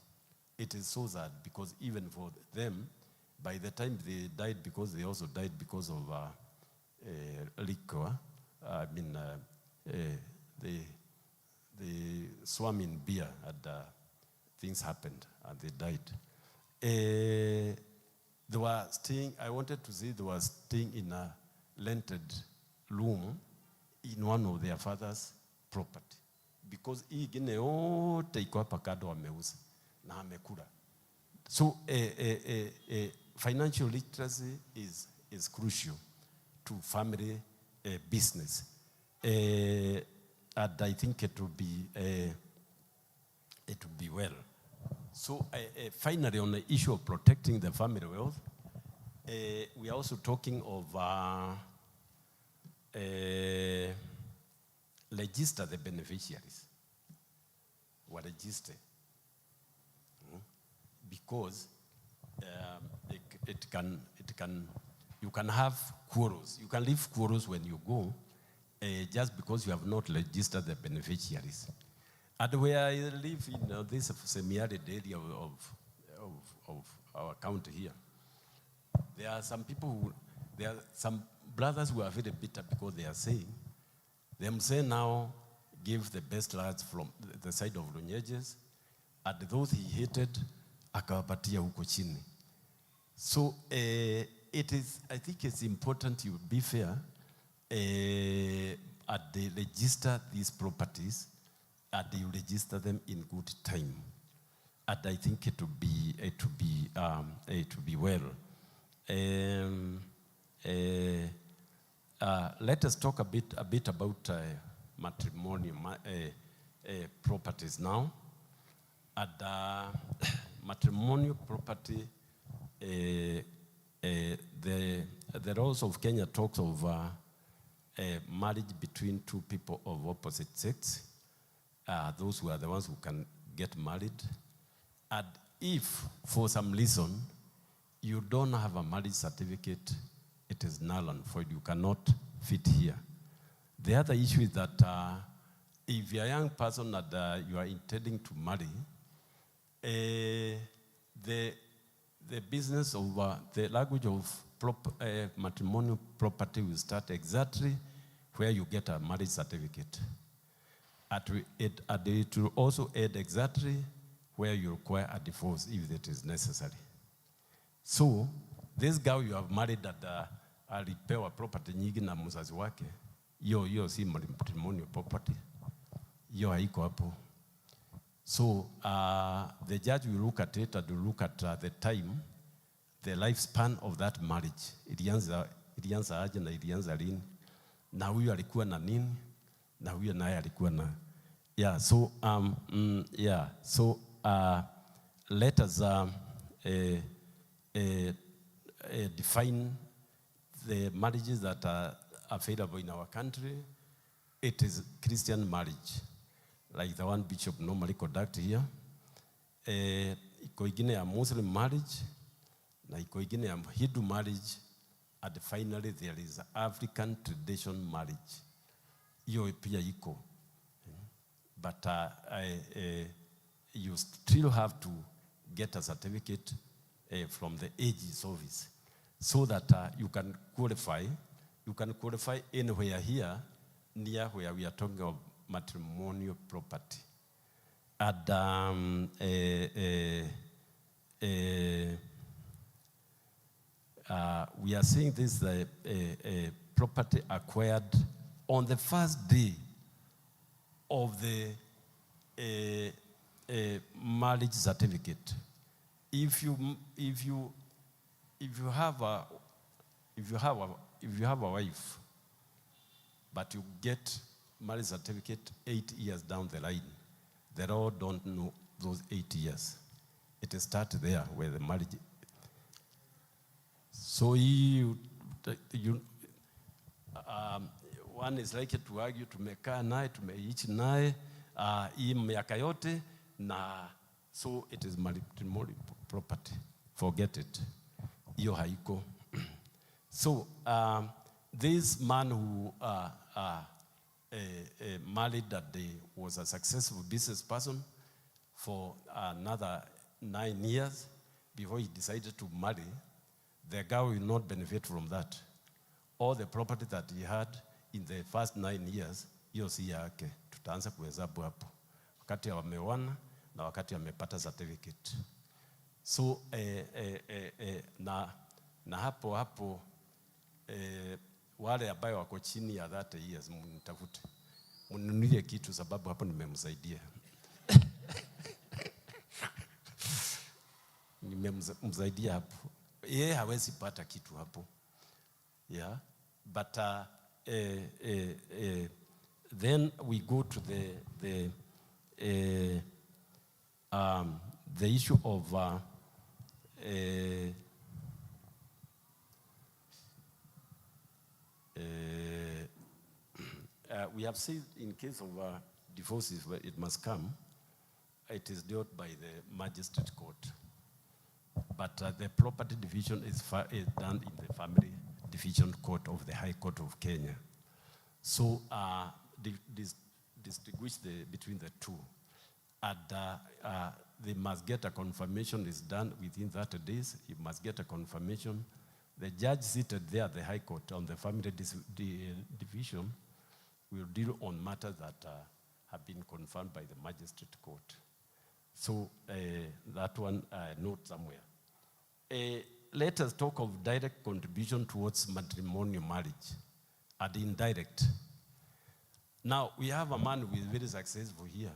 It is so sad because even for them, by the time they died, because they also died because of liquor, I mean, they swam in beer and things happened and they died. They were staying, I wanted to say they were staying in a rented room in one of their father's property. Because hii gine yote iko hapa kado wameuza na amekula. So financial literacy is crucial to family business. And I think it will be well. So finally, on the issue of protecting the family wealth, we are also talking of register the beneficiaries. Or register. Because you can have quarrels. You can leave quarrels when you go, just because you have not registered the beneficiaries. And where I live in this semi-arid area of our county here, there are some brothers who are very bitter because they are saying, now give the best lads from the side of Runyeges, and those he hated, akawapatia huko chini. So I think it's important you be fair, and they register these properties, and you register them in good time. And I think it will be well. Let us talk a bit about matrimonial properties now. And matrimonial property, the laws of Kenya talks of marriage between two people of opposite sex. Those who are the ones who can get married. And if, for some reason, you don't have a marriage certificate, it is null and void. You cannot fit here. The other issue is that if you're a young person and you are intending to marry, the business of the language of matrimonial property will start exactly where you get a marriage certificate. It will also add exactly where you require a divorce if it is necessary. So, this girl you have married that alipewa property nyingi na mzazi wake, hiyo si matrimonial property. Hiyo haiko hapo. So, the judge will look at it and will look at the time, the lifespan of that marriage. Ilianza aje na ilianza lini. Na huyu alikuwa na nini? Na huyu naye alikuwa na. Yeah, so let us define the marriages that are available in our country. It is Christian marriage, like the one Bishop normally conduct here. Iko ingine ya Muslim marriage, na iko ingine ya Hindu marriage, and finally there is African tradition marriage. Hiyo pia iko. but you still have to get a certificate from the AG's office so that you can qualify. You can qualify anywhere here near where we are talking of matrimonial property. And we are saying this property acquired on the first day of the marriage certificate. If you have a wife, but you get marriage certificate 8 years down the line, the law don't know those 8 years. It starts there where the marriage. So one is likely to argue tumekaa naye, tumeishi naye hii miaka yote, na so it is matrimonial property. Forget it. Hiyo haiko. So this man who married that day was a successful business person for another 9 years before he decided to marry. The girl will not benefit from that. All the property that he had in the first 9 years, hiyo si yake. Tutaanza kuhesabu hapo wakati wameoana na wakati amepata certificate. So na hapo wale ambao wako chini ya 30 years mnitafute, mnunulie kitu, sababu hapo nimemsaidia. Nimemsaidia hapo. Yeye hawezi pata kitu hapo. Yeah, but then we go to the issue of we have said in case of divorces, where it must come, it is dealt by the magistrate court. But the property division is done in the family division court of the High Court of Kenya. So distinguish between the two. And they must get a confirmation. It's done within 30 days. You must get a confirmation. The judge seated there at the High Court on the family division will deal on matters that have been confirmed by the magistrate court. So that one note somewhere. Let us talk of direct contribution towards matrimonial marriage and indirect. Now, we have a man who is very successful here.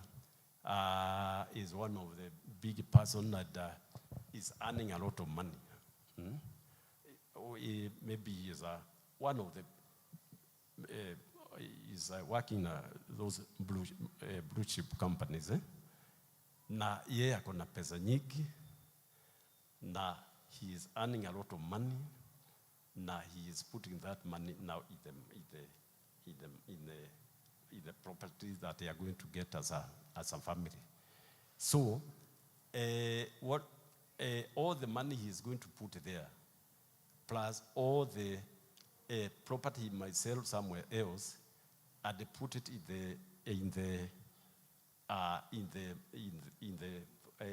Is one of the big person that is earning a lot of money. Maybe he is one of the is working those blue chip companies. Na yeye ako na pesa nyingi, na he is earning a lot of money. Now he is putting that money now in the properties that they are going to get as a family. So all the money he is going to put there, plus all the property he might sell somewhere else, and they put it in the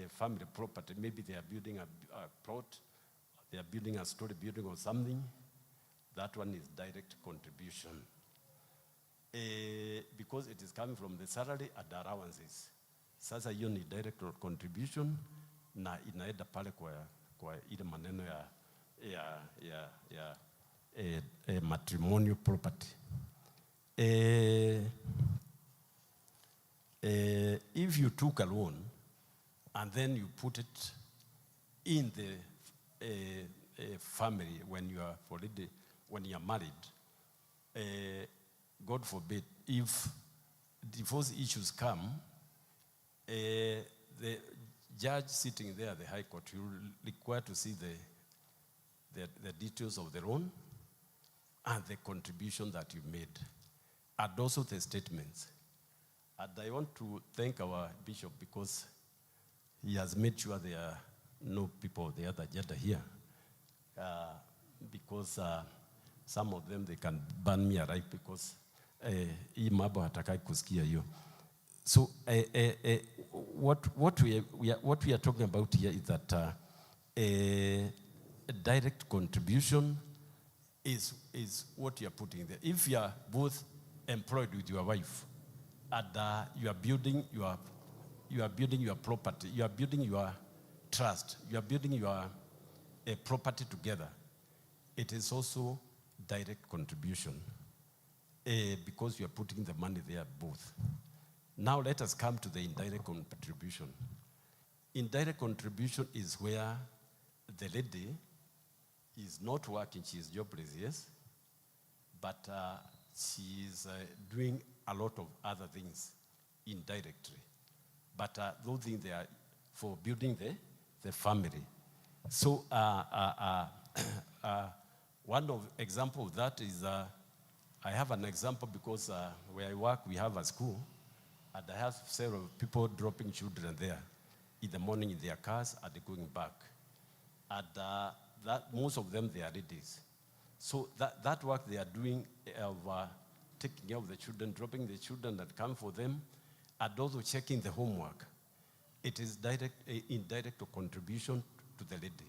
family property. Maybe they are building a plot, they are building a story building or something. That one is direct contribution. Because it is coming from the salary and allowances. Sasa hiyo ni direct contribution, na inaenda pale kwa ile maneno ya matrimonial property. If you took a loan and then you put it in the family when you are married, God forbid, if divorce issues come, the judge sitting there at the High Court will require to see the details of the loan and the contribution that you made, and also the statements. And I want to thank our bishop because he has made sure there are no people of the other gender here, because some of them, they can burn me alive because hii mambo hatakai kusikia hiyo. So what we are talking about here is that a direct contribution is what you are putting there. If you are both employed with your wife and you are building your property, you are building your trust, you are building your property together, it is also direct contribution because you are putting the money there both. Now let us come to the indirect contribution. Indirect contribution is where the lady is not working, she is jobless, yes, but she is doing a lot of other things indirectly. But those things, they are for building the family. So one of example of that is, I have an example because where I work, we have a school, and I have several people dropping children there in the morning in their cars and going back. And that most of them, they are ladies. So that work they are doing of taking care of the children, dropping the children that come for them, and also checking the homework. It is indirect contribution to the lady.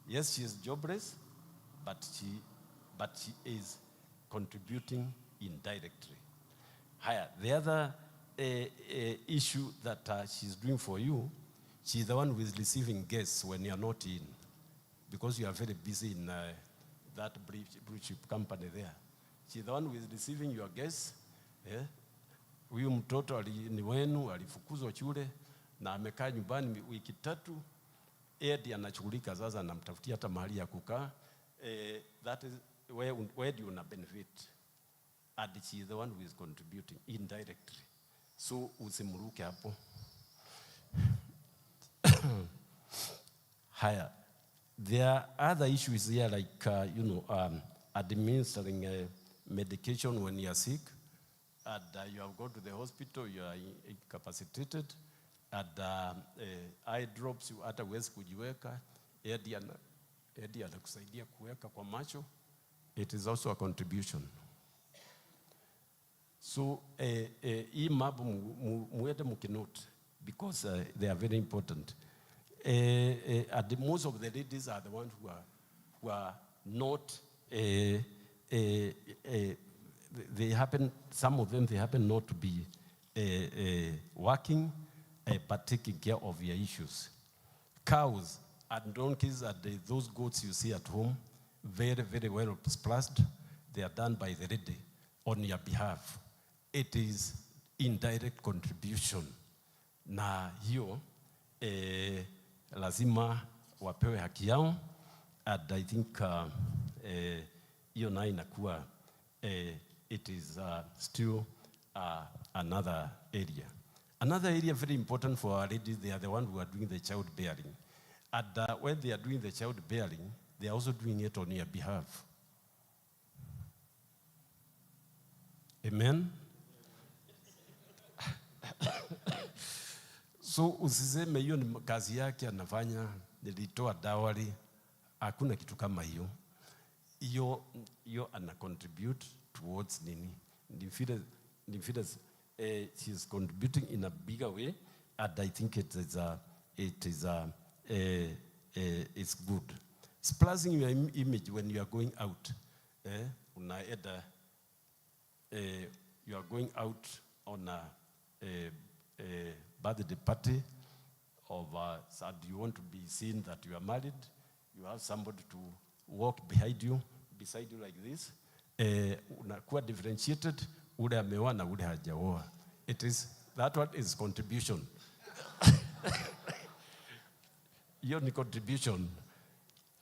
Yes, she is jobless, but she is contributing indirectly. Higher. The other issue that she's doing for you, she's the one who is receiving guests when you are not in, because you are very busy in that blue chip company there. She's the one who is receiving your guests. Huyu mtoto ni wenu, alifukuzwa shule na amekaa nyumbani wiki 3. Edi anachugulika sasa, anamtafutia hata mahali ya kukaa. That is where do you benefit? And she is the one who is contributing indirectly. So usimruke hapo. Higher. There are other issues here like, administering medication when you are sick, and you have gone to the hospital, you are incapacitated, and eye drops, you hata huwezi kujiweka, edi anakusaidia kuweka kwa macho. It is also a contribution. So, hii mambo muende mukinote because they are very important. Most of the ladies are the ones who are not, some of them, they happen not to be working, but taking care of your issues. Cows and donkeys and those goats you see at home, very, very well splashed. They are done by the lady on your behalf. It is indirect contribution. Na hiyo, lazima wapewe haki yao. And I think hiyo na inakuwa, it is still another area. Another area very important for our ladies, they are the ones who are doing the childbearing. And when they are doing the childbearing, they are also doing it on your behalf. Amen? So usiseme hiyo ni kazi yake anafanya, nilitoa dawari, hakuna kitu kama hiyo. Hiyo ana contribute towards nini? She is contributing in a bigger way, and I think it's good. Splashing your image when you are going out. You are going out on a birthday party of and you want to be seen that you are married. You have somebody to walk beside you like this. Unakuwa differentiated, ule ameoa na ule hajaoa. That one is contribution. Hiyo ni contribution.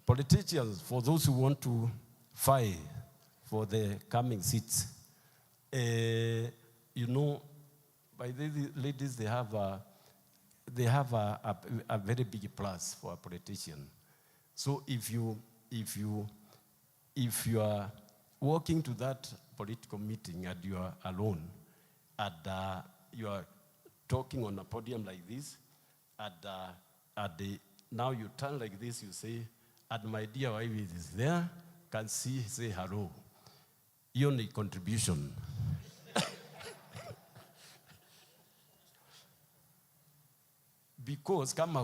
Politicians, for those who want to fight for the coming seats, by the ladies, they have a very big plus for a politician. So if you are walking to that political meeting and you are alone, and you are talking on a podium like this, and now you turn like this, you say, and my dear wife is there, can say hello. Your contribution. Because kama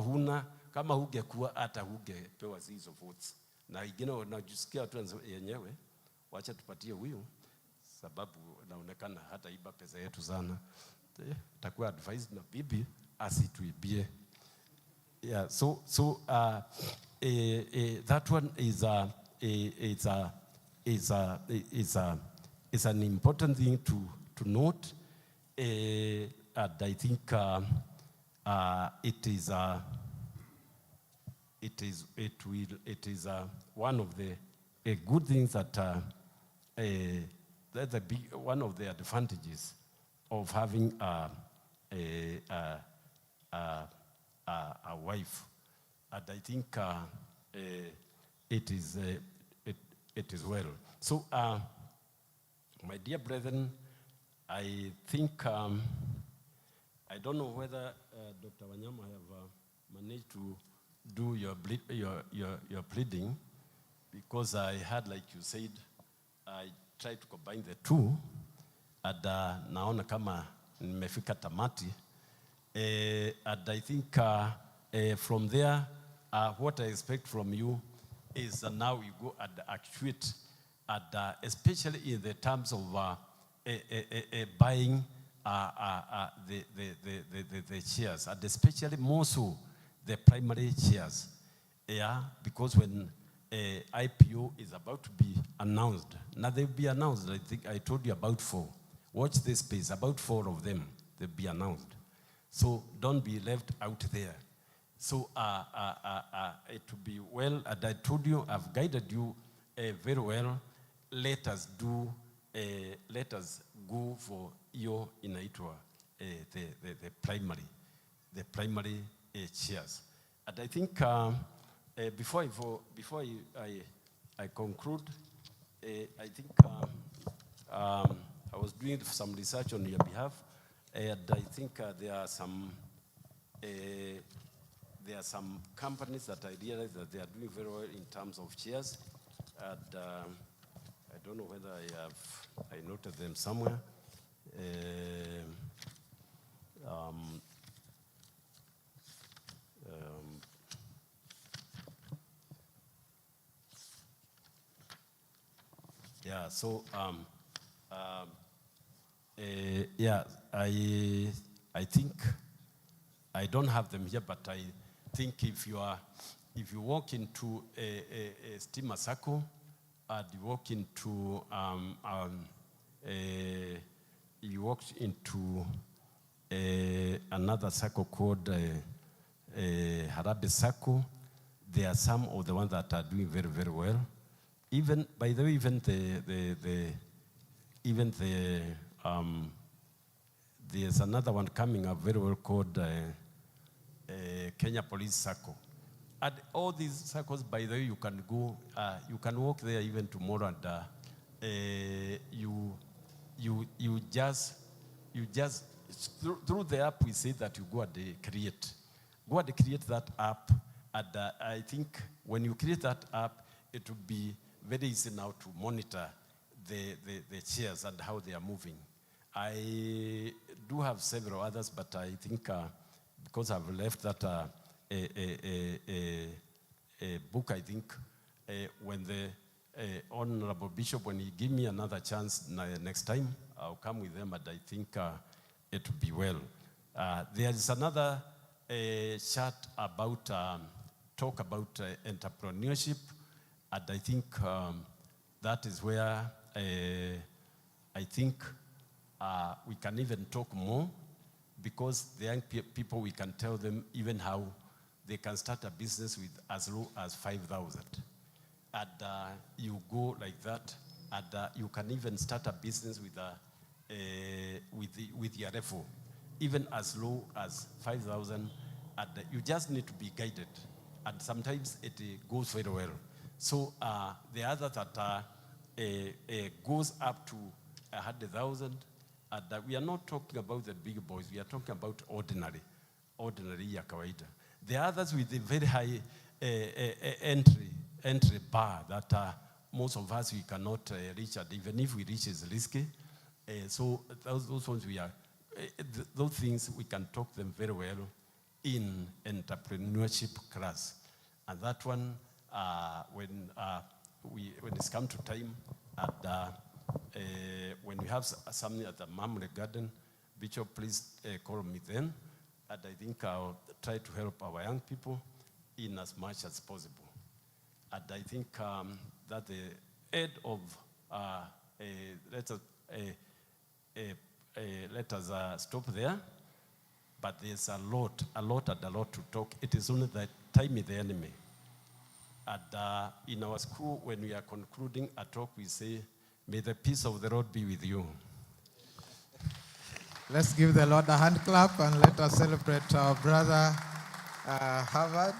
hungekuwa hata hungepewa hizo votes. Na ingine unajisikia tu yenyewe, wacha tupatie huyu sababu naonekana hata iba pesa yetu sana. Takuwa advised na bibi asituibie. Yeah, so that one is an important thing to note, and I think it is one of the good things that that's a big one of the advantages of having a wife, and I think it is well. So, my dear brethren, I think I don't know whether Dr. Wanyama have managed to do your pleading, because I had, like you said, I tried to combine the two, and naona kama nimefika tamati. And I think from there, what I expect from you is now you go and actuate, and especially in the terms of buying the shares, and especially more so the primary shares. Yeah, because when IPO is about to be announced, now they'll be announced. I think I told you about 4. Watch this space, about 4 of them, they'll be announced. So don't be left out there. So it will be well, and I told you, I've guided you very well. Let us go for your inaitwa the primary shares. And I think before I conclude, I think I was doing some research on your behalf, and I think there are some companies that I realize that they are doing very well in terms of shares, and I don't know whether I noted them somewhere. Yeah, so yeah, I think I don't have them here, but I think if you walk into a steamer circle, and you walk into another circle called Harabe Circle, there are some of the ones that are doing very, very well. Even, by the way, there's another one coming up very well called Kenya Police Circle. And all these circles, by the way, you can go, you can walk there even tomorrow, and you just through the app we say that you go and create that app, and I think when you create that app, it will be very easy now to monitor the shares and how they are moving. I do have several others, but I think because I've left that a book, I think when the Honorable Bishop, when he give me another chance next time, I'll come with them, and I think it will be well. There is another chat about, talk about entrepreneurship, and I think that is where I think we can even talk more, because the young people, we can tell them even how they can start a business with as low as 5,000. And you go like that, and you can even start a business with your referral, even as low as 5,000, and you just need to be guided. And sometimes it goes very well. So the other that goes up to 100,000, and we are not talking about the big boys. We are talking about ordinary ya kawaida. The others with the very high entry bar that most of us we cannot reach, and even if we reach, is risky. So those ones we are, those things we can talk them very well, in entrepreneurship class. And that one, when it's come to time, and when we have something at the Mamre Garden, Bishop, please call me then. And I think I'll try to help our young people in as much as possible. And I think that the head of, let us stop there. But there's a lot to talk. It is only that time is the enemy. And in our school, when we are concluding a talk, we say, may the peace of the Lord be with you. Let's give the Lord a hand clap and let us celebrate our brother Harvard.